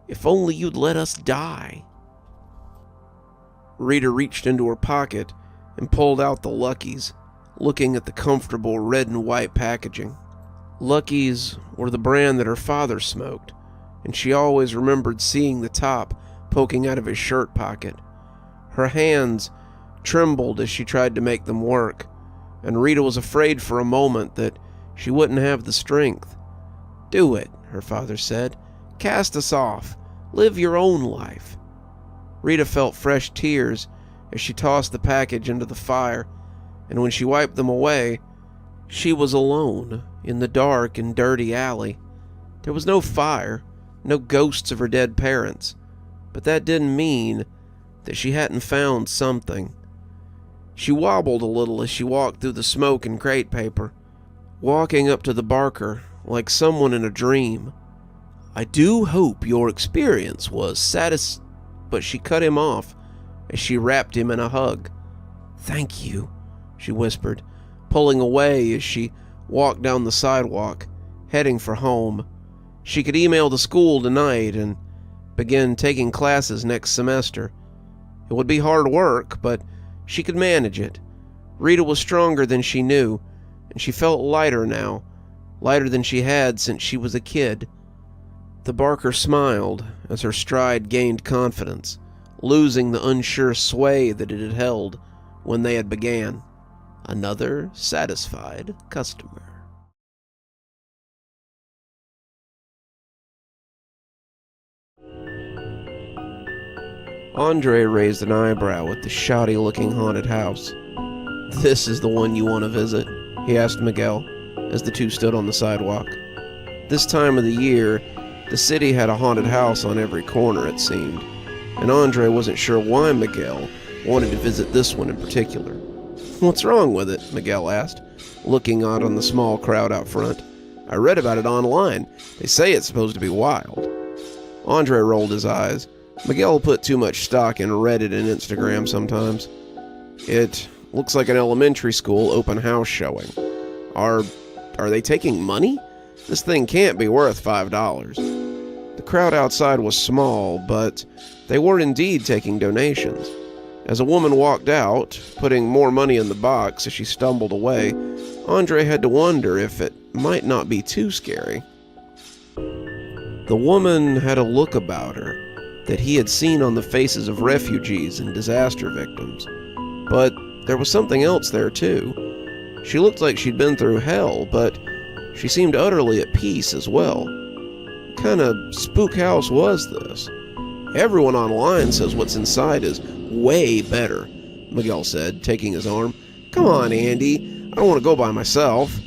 [SPEAKER 1] if only you'd let us die." Rita reached into her pocket and pulled out the Luckies, looking at the comfortable red and white packaging. Luckies were the brand that her father smoked, and she always remembered seeing the top poking out of his shirt pocket. Her hands trembled as she tried to make them work, and Rita was afraid for a moment that she wouldn't have the strength. "Do it," her father said. "Cast us off. Live your own life." Rita felt fresh tears as she tossed the package into the fire, and when she wiped them away, she was alone in the dark and dirty alley. There was no fire, no ghosts of her dead parents, but that didn't mean that she hadn't found something. She wobbled a little as she walked through the smoke and crate paper, walking up to the barker like someone in a dream. "I do hope your experience was But she cut him off as she wrapped him in a hug. "Thank you," she whispered, pulling away as she walked down the sidewalk, heading for home. She could email the school tonight and begin taking classes next semester. It would be hard work, but she could manage it. Rita was stronger than she knew, and she felt lighter now, lighter than she had since she was a kid. The Barker smiled as her stride gained confidence, losing the unsure sway that it had held when they had began. Another satisfied customer. Andre raised an eyebrow at the shoddy-looking haunted house. "This is the one you want to visit?" he asked Miguel, as the two stood on the sidewalk. This time of the year, the city had a haunted house on every corner, it seemed, and Andre wasn't sure why Miguel wanted to visit this one in particular. "What's wrong with it?" Miguel asked, looking out on the small crowd out front. "I read about it online. They say it's supposed to be wild." Andre rolled his eyes. Miguel put too much stock in Reddit and Instagram sometimes. "It looks like an elementary school open house showing. Are they taking money? This thing can't be worth $5. The crowd outside was small, but they were indeed taking donations. As a woman walked out, putting more money in the box as she stumbled away, Andre had to wonder if it might not be too scary. The woman had a look about her that he had seen on the faces of refugees and disaster victims. But there was something else there too. She looked like she'd been through hell, but she seemed utterly at peace as well. What kind of spook house was this? "Everyone online says what's inside is way better," Miguel said, taking his arm. "Come on, Andy. I don't want to go by myself."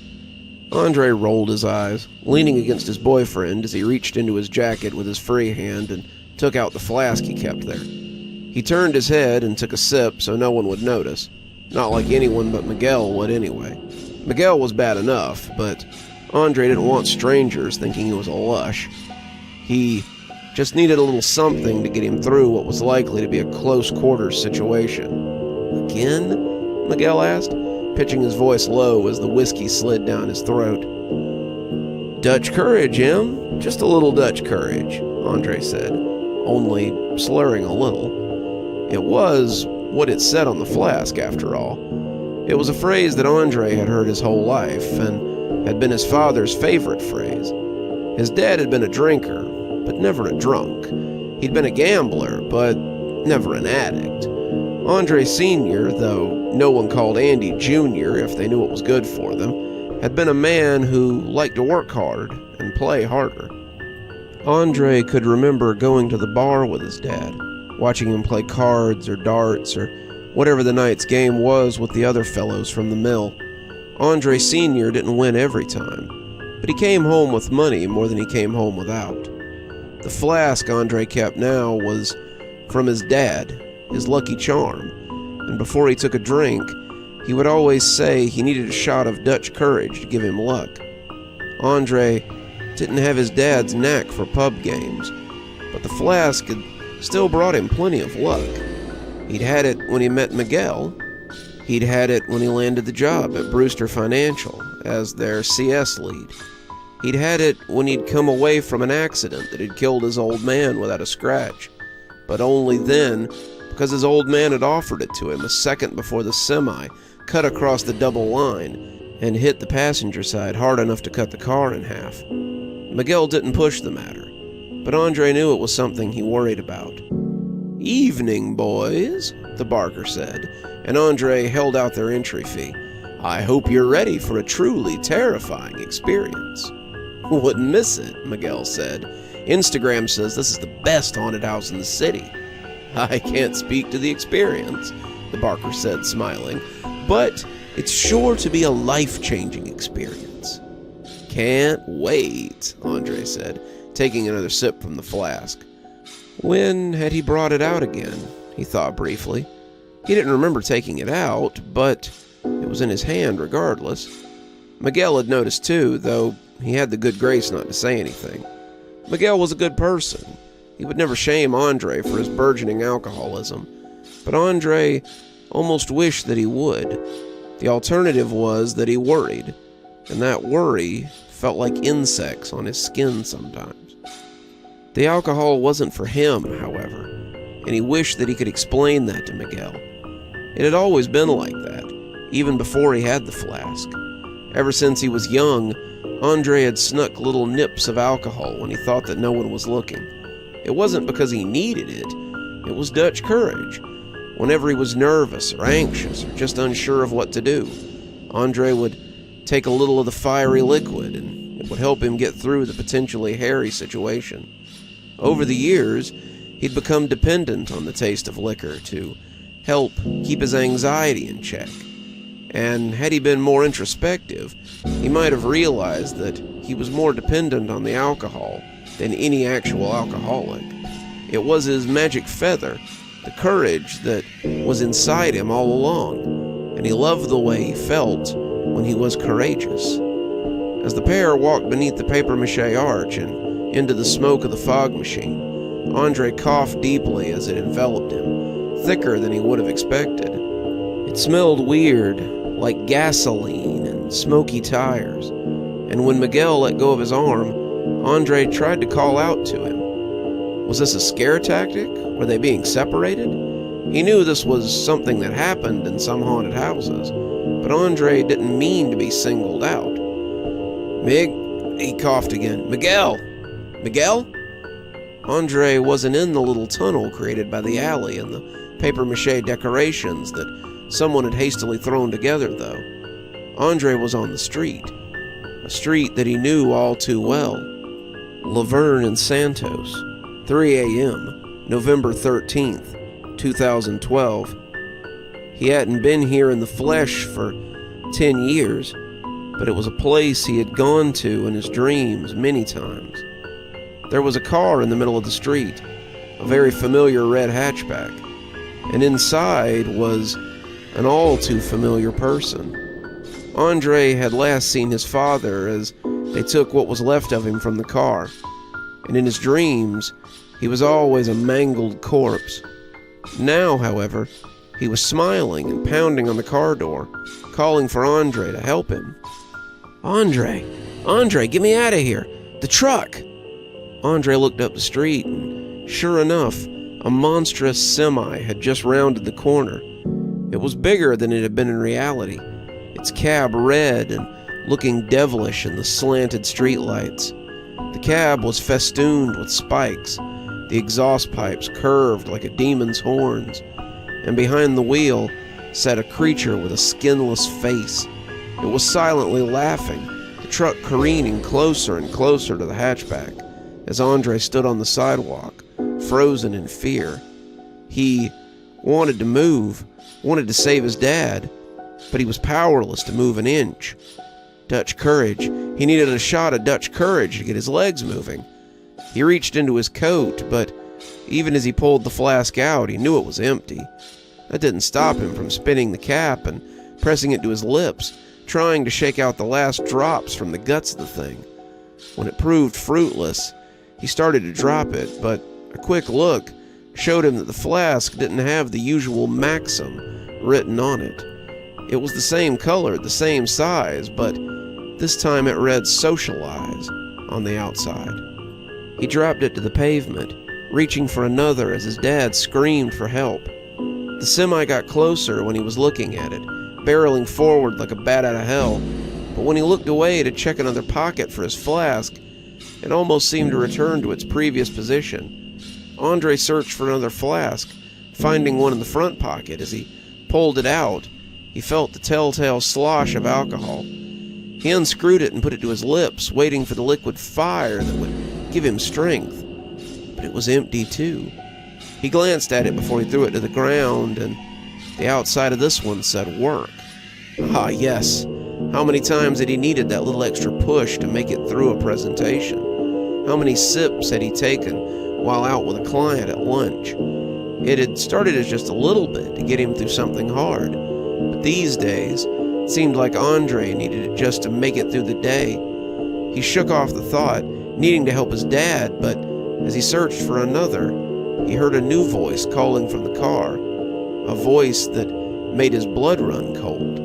[SPEAKER 1] Andre rolled his eyes, leaning against his boyfriend as he reached into his jacket with his free hand and took out the flask he kept there. He turned his head and took a sip so no one would notice. Not like anyone but Miguel would anyway. Miguel was bad enough, but Andre didn't want strangers thinking he was a lush. He just needed a little something to get him through what was likely to be a close-quarters situation. "Again?" Miguel asked, pitching his voice low as the whiskey slid down his throat. "Dutch courage, Em. Just a little Dutch courage," Andre said, only slurring a little. It was what it said on the flask, after all. It was a phrase that Andre had heard his whole life, and had been his father's favorite phrase. His dad had been a drinker, but never a drunk. He'd been a gambler, but never an addict. Andre Sr., though no one called Andy Jr. if they knew it was good for them, had been a man who liked to work hard and play harder. Andre could remember going to the bar with his dad, watching him play cards or darts or whatever the night's game was with the other fellows from the mill. Andre Sr. didn't win every time, but he came home with money more than he came home without. The flask Andre kept now was from his dad, his lucky charm, and before he took a drink, he would always say he needed a shot of Dutch courage to give him luck. Andre didn't have his dad's knack for pub games, but the flask had still brought him plenty of luck. He'd had it when he met Miguel. He'd had it when he landed the job at Brewster Financial as their CS lead. He'd had it when he'd come away from an accident that had killed his old man without a scratch, but only then because his old man had offered it to him a second before the semi cut across the double line and hit the passenger side hard enough to cut the car in half. Miguel didn't push the matter, but Andre knew it was something he worried about. "Evening, boys," the Barker said, and Andre held out their entry fee. "I hope you're ready for a truly terrifying experience." "Wouldn't miss it," Miguel said. "Instagram says this is the best haunted house in the city." "I can't speak to the experience," the Barker said, smiling, "but it's sure to be a life-changing experience." "Can't wait," Andre said, taking another sip from the flask. When had he brought it out again? He thought briefly. He didn't remember taking it out, but it was in his hand regardless. Miguel had noticed too, though he had the good grace not to say anything. Miguel was a good person. He would never shame Andre for his burgeoning alcoholism, but Andre almost wished that he would. The alternative was that he worried, and that worry felt like insects on his skin sometimes. The alcohol wasn't for him, however, and he wished that he could explain that to Miguel. It had always been like that, even before he had the flask. Ever since he was young, Andre had snuck little nips of alcohol when he thought that no one was looking. It wasn't because he needed it. It was Dutch courage. Whenever he was nervous or anxious or just unsure of what to do, Andre would take a little of the fiery liquid, and it would help him get through the potentially hairy situation. Over the years, he'd become dependent on the taste of liquor to help keep his anxiety in check. And had he been more introspective, he might have realized that he was more dependent on the alcohol than any actual alcoholic. It was his magic feather, the courage that was inside him all along, and he loved the way he felt when he was courageous. As the pair walked beneath the papier-mâché arch and into the smoke of the fog machine, Andre coughed deeply as it enveloped him, thicker than he would have expected. It smelled weird, like gasoline and smoky tires, and when Miguel let go of his arm, Andre tried to call out to him. Was this a scare tactic? Were they being separated? He knew this was something that happened in some haunted houses, but Andre didn't mean to be singled out. He coughed again. Miguel! Miguel? Andre wasn't in the little tunnel created by the alley and the papier-mâché decorations that someone had hastily thrown together, though. Andre was on the street, a street that he knew all too well. Laverne and Santos, 3 a.m., November 13th, 2012. He hadn't been here in the flesh for 10 years, but it was a place he had gone to in his dreams many times. There was a car in the middle of the street, a very familiar red hatchback, and inside was an all-too-familiar person. Andre had last seen his father as they took what was left of him from the car, and in his dreams, he was always a mangled corpse. Now, however, he was smiling and pounding on the car door, calling for Andre to help him. Andre, get me out of here! The truck! Andre looked up the street, and sure enough, a monstrous semi had just rounded the corner. It was bigger than it had been in reality, its cab red and looking devilish in the slanted streetlights. The cab was festooned with spikes, the exhaust pipes curved like a demon's horns, and behind the wheel sat a creature with a skinless face. It was silently laughing, the truck careening closer and closer to the hatchback as Andre stood on the sidewalk, frozen in fear. He wanted to move, wanted to save his dad, but he was powerless to move an inch. Dutch courage. He needed a shot of Dutch courage to get his legs moving. He reached into his coat, but even as he pulled the flask out, he knew it was empty. That didn't stop him from spinning the cap and pressing it to his lips, trying to shake out the last drops from the guts of the thing. When it proved fruitless, he started to drop it, but a quick look showed him that the flask didn't have the usual maxim written on it. It was the same color, the same size, but this time it read "Socialize" on the outside. He dropped it to the pavement, reaching for another as his dad screamed for help. The semi got closer when he was looking at it, barreling forward like a bat out of hell, but when he looked away to check another pocket for his flask, it almost seemed to return to its previous position. Andre searched for another flask, finding one in the front pocket. As he pulled it out, he felt the telltale slosh of alcohol. He unscrewed it and put it to his lips, waiting for the liquid fire that would give him strength. But it was empty too. He glanced at it before he threw it to the ground, and the outside of this one said "work." Ah, yes. How many times had he needed that little extra push to make it through a presentation? How many sips had he taken while out with a client at lunch? It had started as just a little bit to get him through something hard, but these days it seemed like Andre needed it just to make it through the day. He shook off the thought, needing to help his dad, but as he searched for another, he heard a new voice calling from the car, a voice that made his blood run cold.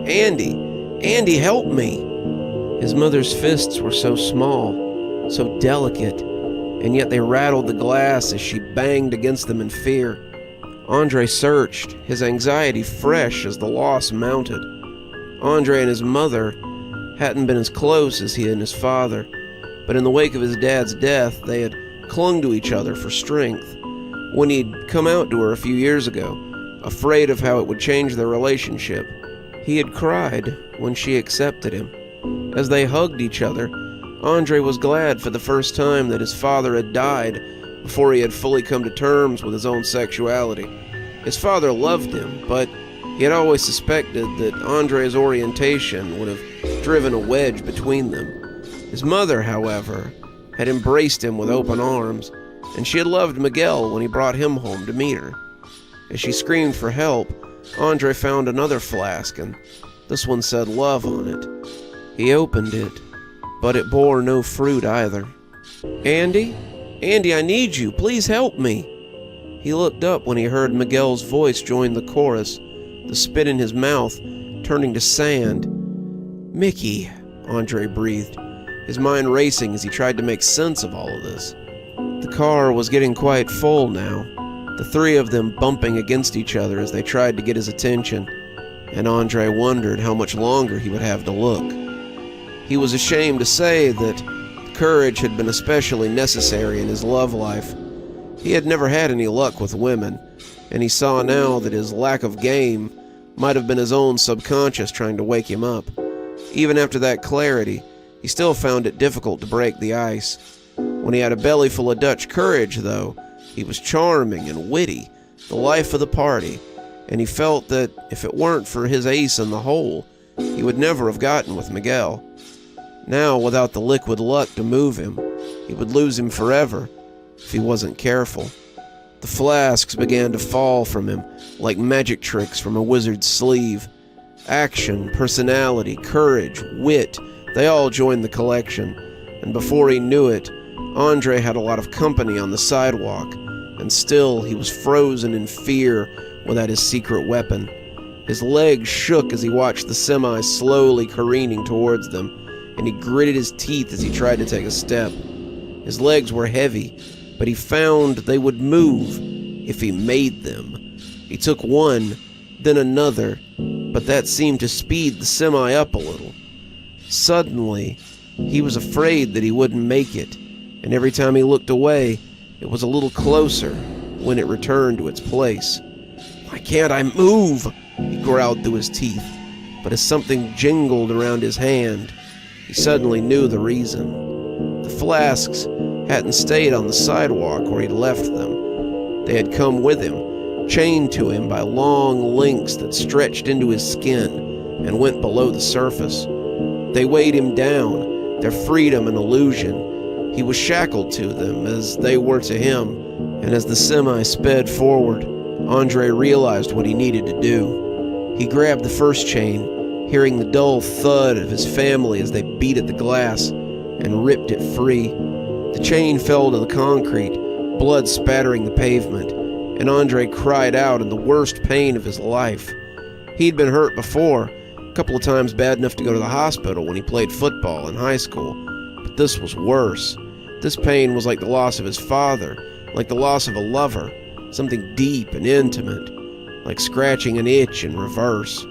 [SPEAKER 1] Andy, help me!" His mother's fists were so small, so delicate, and yet they rattled the glass as she banged against them in fear. Andre searched, his anxiety fresh as the loss mounted. Andre and his mother hadn't been as close as he and his father, but in the wake of his dad's death, they had clung to each other for strength. When he'd come out to her a few years ago, afraid of how it would change their relationship, he had cried when she accepted him. As they hugged each other, Andre was glad for the first time that his father had died before he had fully come to terms with his own sexuality. His father loved him, but he had always suspected that Andre's orientation would have driven a wedge between them. His mother, however, had embraced him with open arms, and she had loved Miguel when he brought him home to meet her. As she screamed for help, Andre found another flask, and this one said love on it. He opened it, but it bore no fruit either. "Andy? Andy, I need you. Please help me." He looked up when he heard Miguel's voice join the chorus, the spit in his mouth turning to sand. "Mickey," Andre breathed, his mind racing as he tried to make sense of all of this. The car was getting quite full now, the three of them bumping against each other as they tried to get his attention, and Andre wondered how much longer he would have to look. He was ashamed to say that courage had been especially necessary in his love life. He had never had any luck with women, and he saw now that his lack of game might have been his own subconscious trying to wake him up. Even after that clarity, he still found it difficult to break the ice. When he had a belly full of Dutch courage, though, he was charming and witty, the life of the party, and he felt that if it weren't for his ace in the hole, he would never have gotten with Miguel. Now, without the liquid luck to move him, he would lose him forever if he wasn't careful. The flasks began to fall from him like magic tricks from a wizard's sleeve. Action, personality, courage, wit, they all joined the collection, and before he knew it, Andre had a lot of company on the sidewalk, and still he was frozen in fear without his secret weapon. His legs shook as he watched the semi slowly careening towards them, and he gritted his teeth as he tried to take a step. His legs were heavy, but he found they would move if he made them. He took one, then another, but that seemed to speed the semi up a little. Suddenly, he was afraid that he wouldn't make it, and every time he looked away, it was a little closer when it returned to its place. "Why can't I move?" he growled through his teeth, but as something jingled around his hand, he suddenly knew the reason. The flasks hadn't stayed on the sidewalk where he'd left them. They had come with him, chained to him by long links that stretched into his skin and went below the surface. They weighed him down, their freedom an illusion. He was shackled to them as they were to him, and as the semi sped forward, Andre realized what he needed to do. He grabbed the first chain, hearing the dull thud of his family as they beat at the glass, and ripped it free. The chain fell to the concrete, blood spattering the pavement, and Andre cried out in the worst pain of his life. He'd been hurt before, a couple of times bad enough to go to the hospital when he played football in high school, but this was worse. This pain was like the loss of his father, like the loss of a lover, something deep and intimate, like scratching an itch in reverse.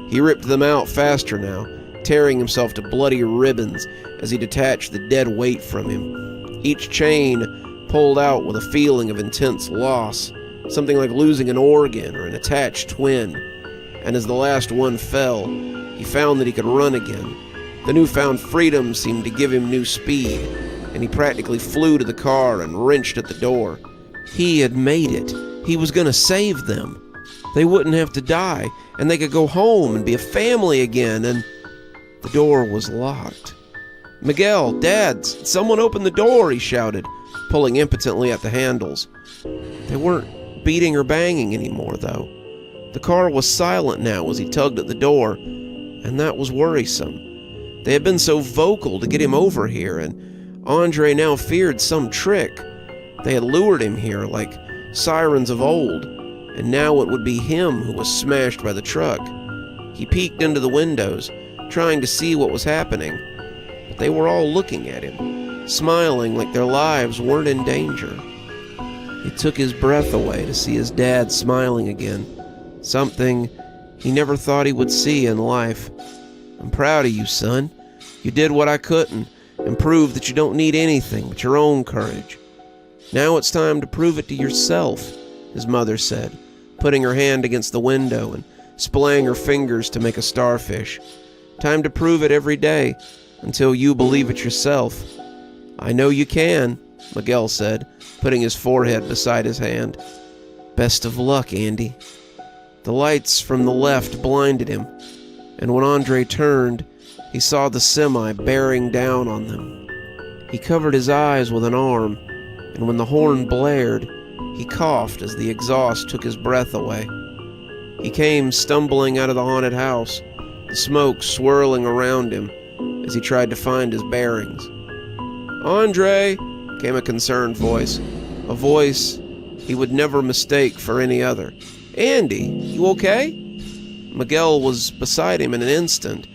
[SPEAKER 1] He ripped them out faster now, tearing himself to bloody ribbons as he detached the dead weight from him. Each chain pulled out with a feeling of intense loss, something like losing an organ or an attached twin. And as the last one fell, he found that he could run again. The newfound freedom seemed to give him new speed, and he practically flew to the car and wrenched at the door. He had made it. He was going to save them. They wouldn't have to die, and they could go home and be a family again, and the door was locked. "Miguel, Dad, someone open the door," he shouted, pulling impotently at the handles. They weren't beating or banging anymore, though. The car was silent now as he tugged at the door, and that was worrisome. They had been so vocal to get him over here, and Andre now feared some trick. They had lured him here like sirens of old, and now it would be him who was smashed by the truck. He peeked into the windows, trying to see what was happening, but they were all looking at him. smiling like their lives weren't in danger. It took his breath away to see his dad smiling again, something he never thought he would see in life. "I'm proud of you, son. You did what I couldn't and proved that you don't need anything but your own courage. Now it's time to prove it to yourself," his mother said, putting her hand against the window and splaying her fingers to make a starfish. "Time to prove it every day until you believe it yourself." "I know you can," Miguel said, putting his forehead beside his hand. "Best of luck, Andy." The lights from the left blinded him, and when Andre turned, he saw the semi bearing down on them. He covered his eyes with an arm, and when the horn blared, he coughed as the exhaust took his breath away. He came stumbling out of the haunted house, the smoke swirling around him as he tried to find his bearings. "Andre!" came a concerned voice, a voice he would never mistake for any other. "Andy, you okay?" Miguel was beside him in an instant,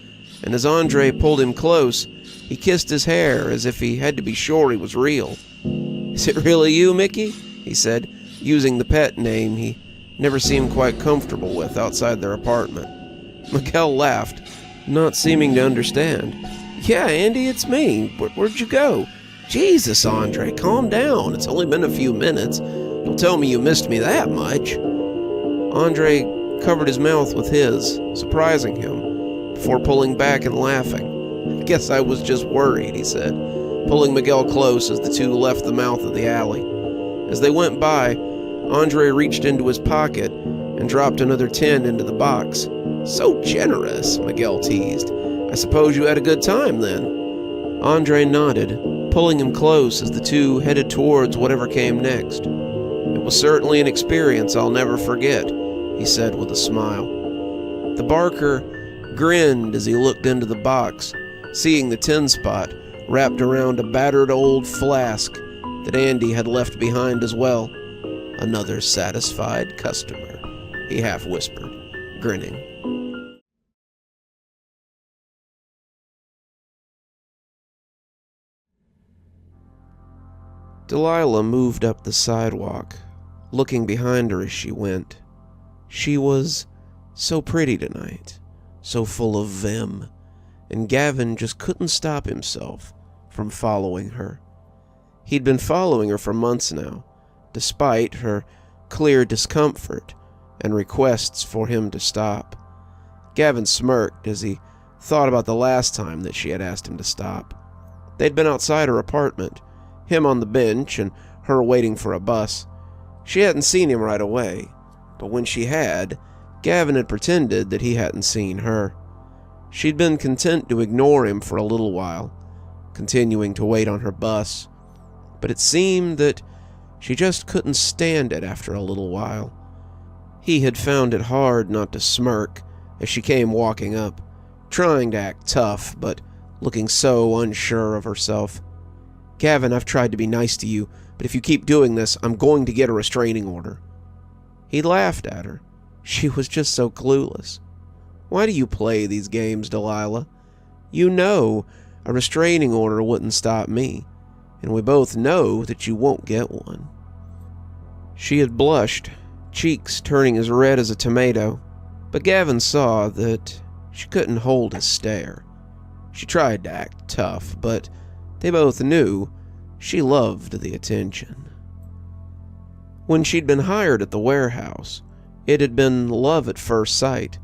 [SPEAKER 1] and as Andre pulled him close, he kissed his hair as if he had to be sure he was real. "Is it really you, Mickey?" he said, using the pet name he never seemed quite comfortable with outside their apartment. Miguel laughed, not seeming to understand. "Yeah, Andy, it's me. Where'd you go?" "Jesus, Andre, calm down. It's only been a few minutes. Don't tell me you missed me that much." Andre covered his mouth with his, surprising him, before pulling back and laughing. "I guess I was just worried," he said, pulling Miguel close as the two left the mouth of the alley. As they went by, Andre reached into his pocket and dropped another 10 into the box. "So generous," Miguel teased. "I suppose you had a good time then?" Andre nodded, pulling him close as the two headed towards whatever came next. "It was certainly an experience I'll never forget," he said with a smile. The barker grinned as he looked into the box, seeing the 10 spot wrapped around a battered old flask that Andy had left behind as well. "Another satisfied customer," he half whispered, grinning. Delilah moved up the sidewalk, looking behind her as she went. She was so pretty tonight, so full of vim, and Gavin just couldn't stop himself from following her. He'd been following her for months now, despite her clear discomfort and requests for him to stop. Gavin smirked as he thought about the last time that she had asked him to stop. They'd been outside her apartment, him on the bench and her waiting for a bus. She hadn't seen him right away, but when she had, Gavin had pretended that he hadn't seen her. She'd been content to ignore him for a little while, continuing to wait on her bus, but it seemed that she just couldn't stand it after a little while. He had found it hard not to smirk as she came walking up, trying to act tough, but looking so unsure of herself. "Gavin, I've tried to be nice to you, but if you keep doing this, I'm going to get a restraining order." He laughed at her. She was just so clueless. "Why do you play these games, Delilah? You know a restraining order wouldn't stop me, and we both know that you won't get one." She had blushed, cheeks turning as red as a tomato, but Gavin saw that she couldn't hold his stare. She tried to act tough, but they both knew she loved the attention. When she'd been hired at the warehouse, it had been love at first sight.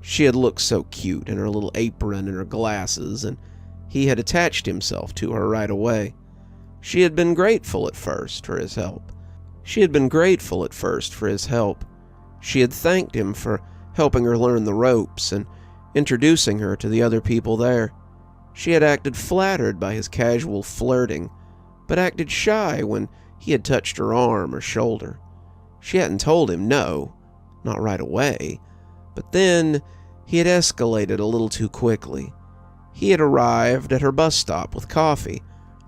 [SPEAKER 1] She had looked so cute in her little apron and her glasses, and he had attached himself to her right away. She had been grateful at first for his help. She had thanked him for helping her learn the ropes and introducing her to the other people there. She had acted flattered by his casual flirting, but acted shy when he had touched her arm or shoulder. She hadn't told him no, not right away, but then he had escalated a little too quickly. He had arrived at her bus stop with coffee,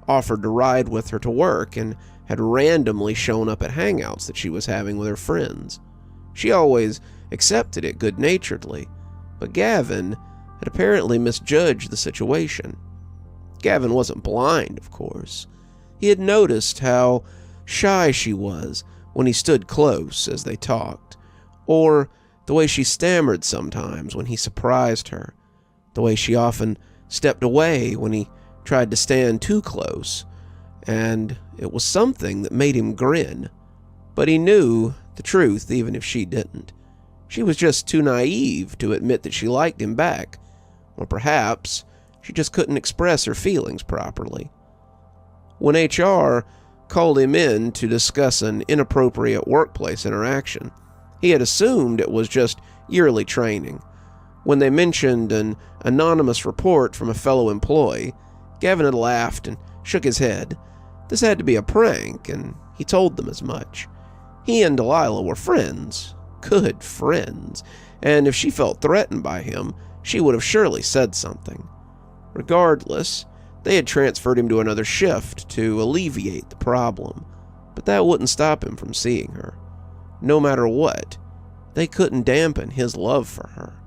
[SPEAKER 1] offered to ride with her to work, and had randomly shown up at hangouts that she was having with her friends. She always accepted it good-naturedly, but Gavin had apparently misjudged the situation. Gavin wasn't blind, of course. He had noticed how shy she was when he stood close as they talked, or the way she stammered sometimes when he surprised her, the way she often stepped away when he tried to stand too close, and it was something that made him grin. But he knew the truth even if she didn't. She was just too naive to admit that she liked him back, or perhaps she just couldn't express her feelings properly. When HR called him in to discuss an inappropriate workplace interaction, he had assumed it was just yearly training. When they mentioned an anonymous report from a fellow employee, Gavin had laughed and shook his head. This had to be a prank, and he told them as much. He and Delilah were friends, good friends, and if she felt threatened by him, she would have surely said something. Regardless, they had transferred him to another shift to alleviate the problem, but that wouldn't stop him from seeing her. No matter what, they couldn't dampen his love for her.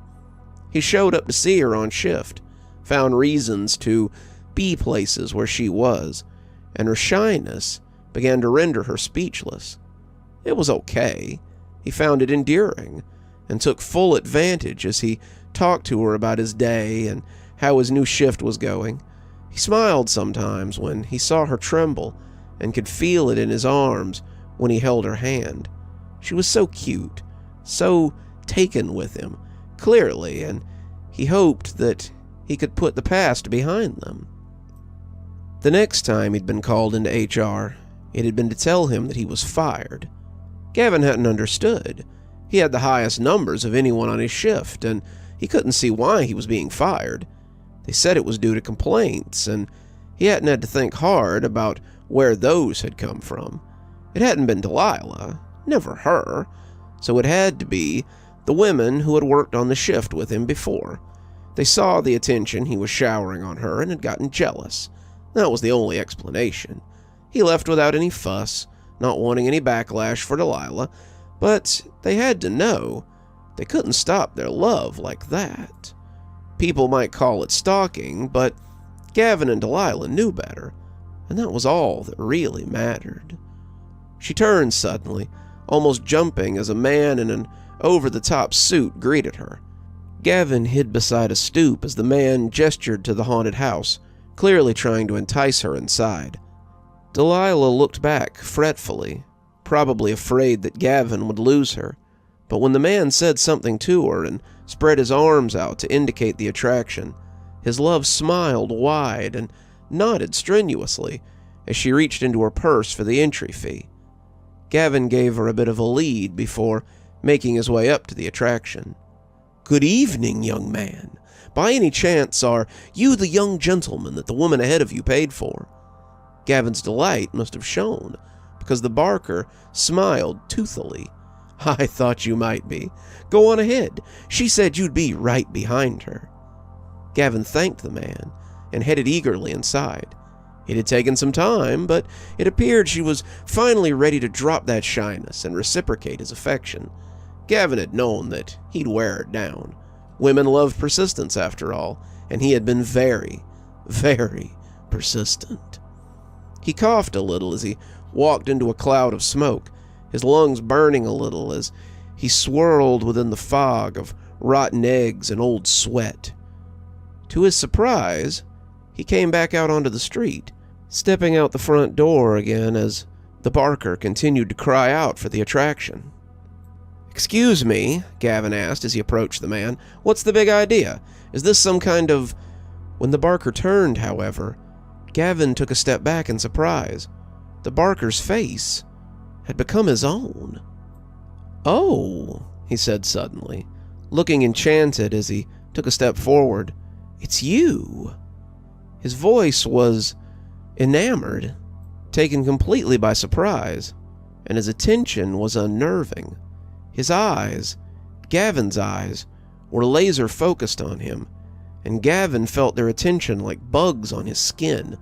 [SPEAKER 1] He showed up to see her on shift, found reasons to be places where she was, and her shyness began to render her speechless. It was okay. He found it endearing, and took full advantage as he talked to her about his day and how his new shift was going. He smiled sometimes when he saw her tremble, and could feel it in his arms when he held her hand. She was so cute, so taken with him, clearly, and he hoped that he could put the past behind them. The next time he'd been called into HR, it had been to tell him that he was fired. Gavin hadn't understood. He had the highest numbers of anyone on his shift, and he couldn't see why he was being fired. They said it was due to complaints, and he hadn't had to think hard about where those had come from. It hadn't been Delilah, never her, so it had to be the women who had worked on the shift with him before. They saw the attention he was showering on her and had gotten jealous. That was the only explanation. He left without any fuss, not wanting any backlash for Delilah, but they had to know they couldn't stop their love like that. People might call it stalking, but Gavin and Delilah knew better, and that was all that really mattered. She turned suddenly, almost jumping as a man in an over-the-top suit greeted her. Gavin hid beside a stoop as the man gestured to the haunted house, clearly trying to entice her inside. Delilah looked back fretfully, probably afraid that Gavin would lose her, but when the man said something to her and spread his arms out to indicate the attraction, his love smiled wide and nodded strenuously as she reached into her purse for the entry fee. Gavin gave her a bit of a lead before making his way up to the attraction. "Good evening, young man. By any chance, are you the young gentleman that the woman ahead of you paid for?" Gavin's delight must have shown, because the barker smiled toothily. "I thought you might be. Go on ahead. She said you'd be right behind her." Gavin thanked the man and headed eagerly inside. It had taken some time, but it appeared she was finally ready to drop that shyness and reciprocate his affection. Gavin had known that he'd wear her down. Women love persistence, after all, and he had been very, very persistent. He coughed a little as he walked into a cloud of smoke, his lungs burning a little as he swirled within the fog of rotten eggs and old sweat. To his surprise, he came back out onto the street, stepping out the front door again as the barker continued to cry out for the attraction. "Excuse me," Gavin asked as he approached the man. "What's the big idea? Is this some kind of—" When the barker turned, however, Gavin took a step back in surprise. The barker's face had become his own. "Oh," he said suddenly, looking enchanted as he took a step forward. "It's you." His voice was enamored, taken completely by surprise, and his attention was unnerving. His eyes, Gavin's eyes, were laser-focused on him, and Gavin felt their attention like bugs on his skin.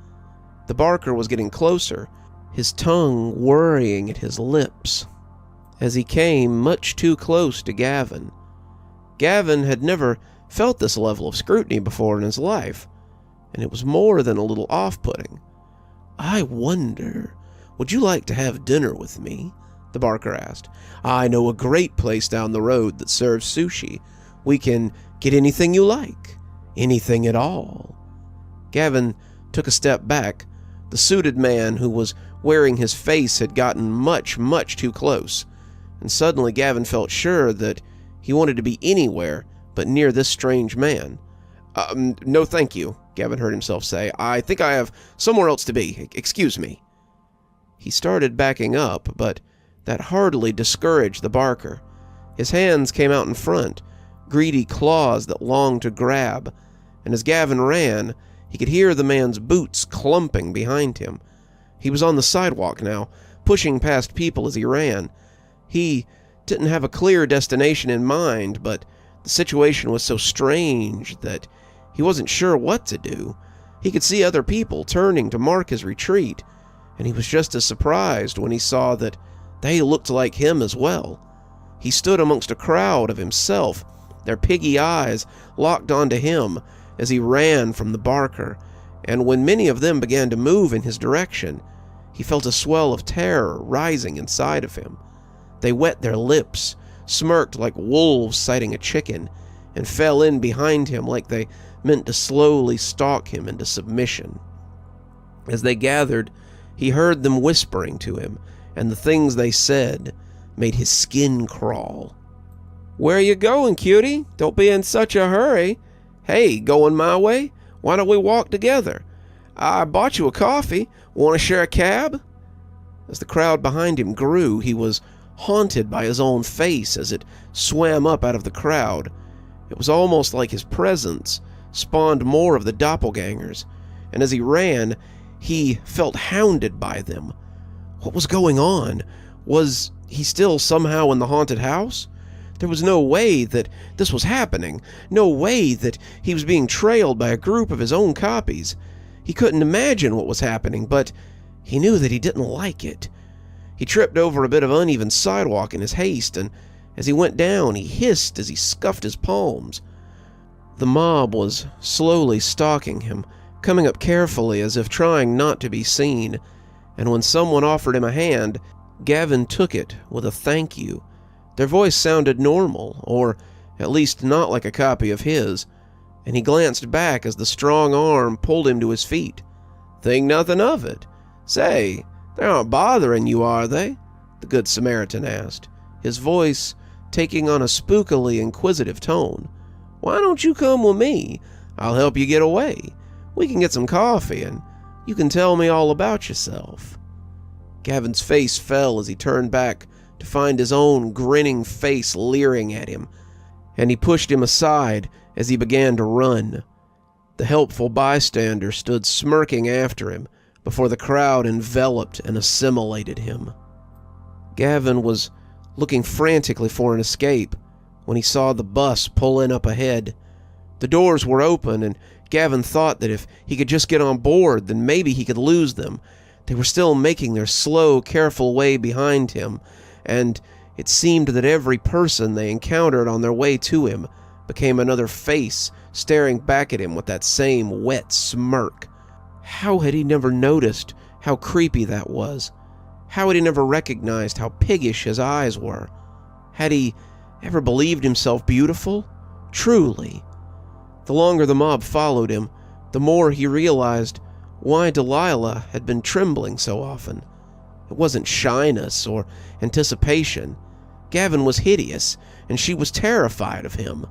[SPEAKER 1] The barker was getting closer, his tongue worrying at his lips, as he came much too close to Gavin. Gavin had never felt this level of scrutiny before in his life, and it was more than a little off-putting. "I wonder, would you like to have dinner with me?" the barker asked. "I know a great place down the road that serves sushi. We can get anything you like. Anything at all." Gavin took a step back. The suited man who was wearing his face had gotten much, much too close, and suddenly Gavin felt sure that he wanted to be anywhere but near this strange man. No thank you," Gavin heard himself say. "I think I have somewhere else to be. Excuse me." He started backing up, but that hardly discouraged the barker. His hands came out in front, greedy claws that longed to grab, and as Gavin ran, he could hear the man's boots clumping behind him. He was on the sidewalk now, pushing past people as he ran. He didn't have a clear destination in mind, but the situation was so strange that he wasn't sure what to do. He could see other people turning to mark his retreat, and he was just as surprised when he saw that they looked like him as well. He stood amongst a crowd of himself, their piggy eyes locked onto him as he ran from the barker, and when many of them began to move in his direction, he felt a swell of terror rising inside of him. They wet their lips, smirked like wolves sighting a chicken, and fell in behind him like they meant to slowly stalk him into submission. As they gathered, he heard them whispering to him, and the things they said made his skin crawl. "Where you going, cutie? Don't be in such a hurry. Hey, going my way? Why don't we walk together? I bought you a coffee. Want to share a cab?" As the crowd behind him grew, he was haunted by his own face as it swam up out of the crowd. It was almost like his presence spawned more of the doppelgangers, and as he ran, he felt hounded by them. What was going on? Was he still somehow in the haunted house? There was no way that this was happening. No way that he was being trailed by a group of his own copies. He couldn't imagine what was happening, but he knew that he didn't like it. He tripped over a bit of uneven sidewalk in his haste, and as he went down, he hissed as he scuffed his palms. The mob was slowly stalking him, coming up carefully as if trying not to be seen, and when someone offered him a hand, Gavin took it with a thank you. Their voice sounded normal, or at least not like a copy of his, and he glanced back as the strong arm pulled him to his feet. "Think nothing of it. Say, they aren't bothering you, are they?" the Good Samaritan asked, his voice taking on a spookily inquisitive tone. "Why don't you come with me? I'll help you get away. We can get some coffee, and you can tell me all about yourself." Gavin's face fell as he turned back to find his own grinning face leering at him, and he pushed him aside as he began to run. The helpful bystander stood smirking after him before the crowd enveloped and assimilated him. Gavin was looking frantically for an escape when he saw the bus pull in up ahead. The doors were open, and Gavin thought that if he could just get on board, then maybe he could lose them. They were still making their slow, careful way behind him, and it seemed that every person they encountered on their way to him became another face staring back at him with that same wet smirk. How had he never noticed how creepy that was? How had he never recognized how piggish his eyes were? Had he ever believed himself beautiful? Truly. The longer the mob followed him, the more he realized why Delilah had been trembling so often. It wasn't shyness or anticipation. Gavin was hideous, and she was terrified of him.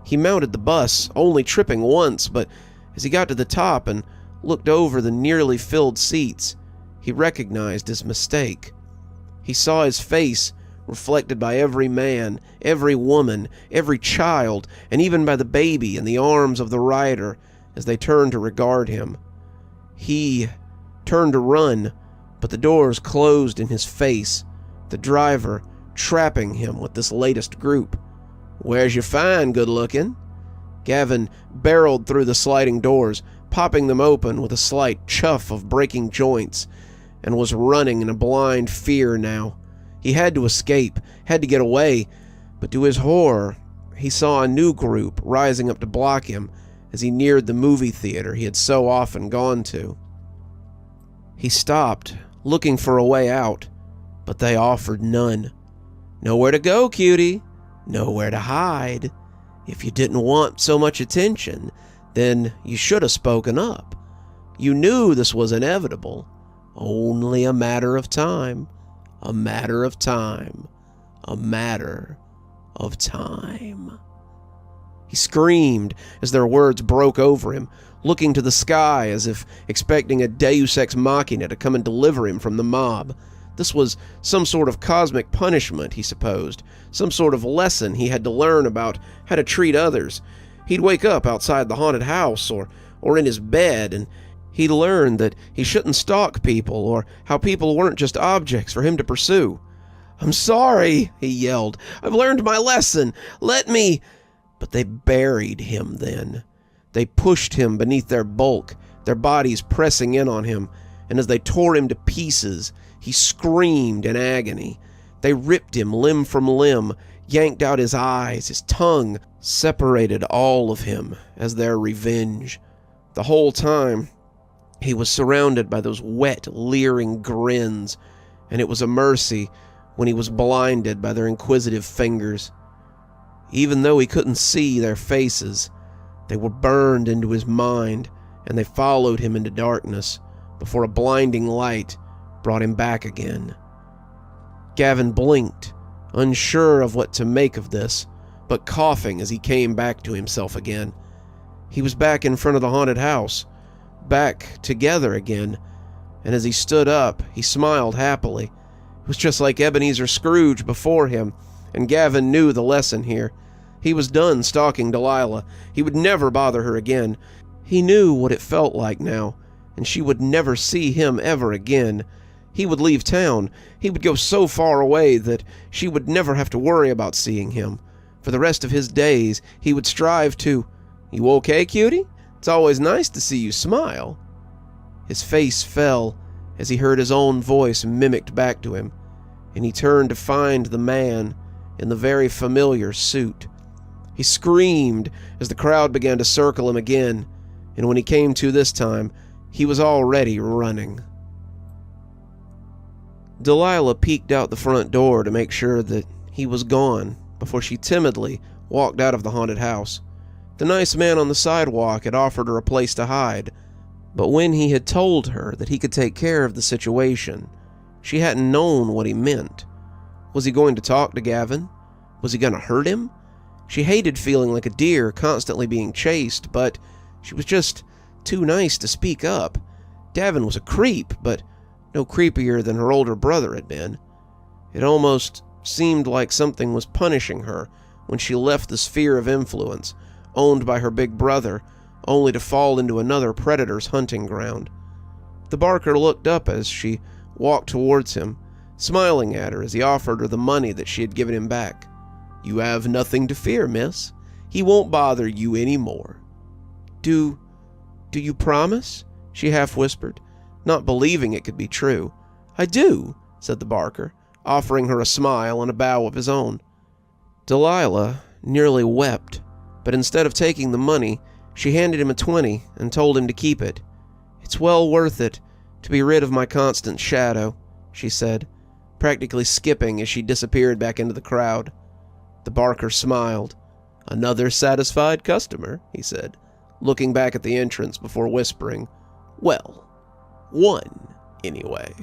[SPEAKER 1] He mounted the bus, only tripping once, but as he got to the top and looked over the nearly filled seats, he recognized his mistake. He saw his face reflected by every man, every woman, every child, and even by the baby in the arms of the rider as they turned to regard him. He turned to run, but the doors closed in his face, the driver trapping him with this latest group. "Where's your find, good-looking?" Gavin barreled through the sliding doors, popping them open with a slight chuff of breaking joints, and was running in a blind fear now. He had to escape, had to get away, but to his horror, he saw a new group rising up to block him, as he neared the movie theater he had so often gone to. He stopped, looking for a way out, but they offered none. Nowhere to go, cutie. Nowhere to hide. If you didn't want so much attention, then you should have spoken up. You knew this was inevitable. Only a matter of time. A matter of time. A matter of time. He screamed as their words broke over him, looking to the sky as if expecting a deus ex machina to come and deliver him from the mob. This was some sort of cosmic punishment, he supposed, some sort of lesson he had to learn about how to treat others. He'd wake up outside the haunted house or in his bed, and he'd learn that he shouldn't stalk people, or how people weren't just objects for him to pursue. "I'm sorry," he yelled. "I've learned my lesson. Let me—" But they buried him then. They pushed him beneath their bulk, their bodies pressing in on him, and as they tore him to pieces, he screamed in agony. They ripped him limb from limb, yanked out his eyes, his tongue, separated all of him as their revenge. The whole time, he was surrounded by those wet, leering grins, and it was a mercy when he was blinded by their inquisitive fingers. Even though he couldn't see their faces, they were burned into his mind, and they followed him into darkness before a blinding light brought him back again. Gavin blinked, unsure of what to make of this, but coughing as he came back to himself again. He was back in front of the haunted house, back together again, and as he stood up, he smiled happily. It was just like Ebenezer Scrooge before him, and Gavin knew the lesson here. He was done stalking Delilah. He would never bother her again. He knew what it felt like now, and she would never see him ever again. He would leave town. He would go so far away that she would never have to worry about seeing him. For the rest of his days, he would strive to— "You okay, cutie? It's always nice to see you smile." His face fell as he heard his own voice mimicked back to him, and he turned to find the man in the very familiar suit. He screamed as the crowd began to circle him again, and when he came to this time, he was already running. Delilah peeked out the front door to make sure that he was gone before she timidly walked out of the haunted house. The nice man on the sidewalk had offered her a place to hide, but when he had told her that he could take care of the situation, she hadn't known what he meant. Was he going to talk to Gavin? Was he going to hurt him? She hated feeling like a deer constantly being chased, but she was just too nice to speak up. Gavin was a creep, but no creepier than her older brother had been. It almost seemed like something was punishing her when she left the sphere of influence, owned by her big brother, only to fall into another predator's hunting ground. The barker looked up as she walked towards him, smiling at her as he offered her the money that she had given him back. "You have nothing to fear, miss. He won't bother you any more." Do you promise?" she half whispered, not believing it could be true. "I do," said the barker, offering her a smile and a bow of his own. Delilah nearly wept, but instead of taking the money, she handed him a 20 and told him to keep it. "It's well worth it to be rid of my constant shadow," she said, practically skipping as she disappeared back into the crowd. The barker smiled. "Another satisfied customer," he said, looking back at the entrance before whispering, "Well, one, anyway."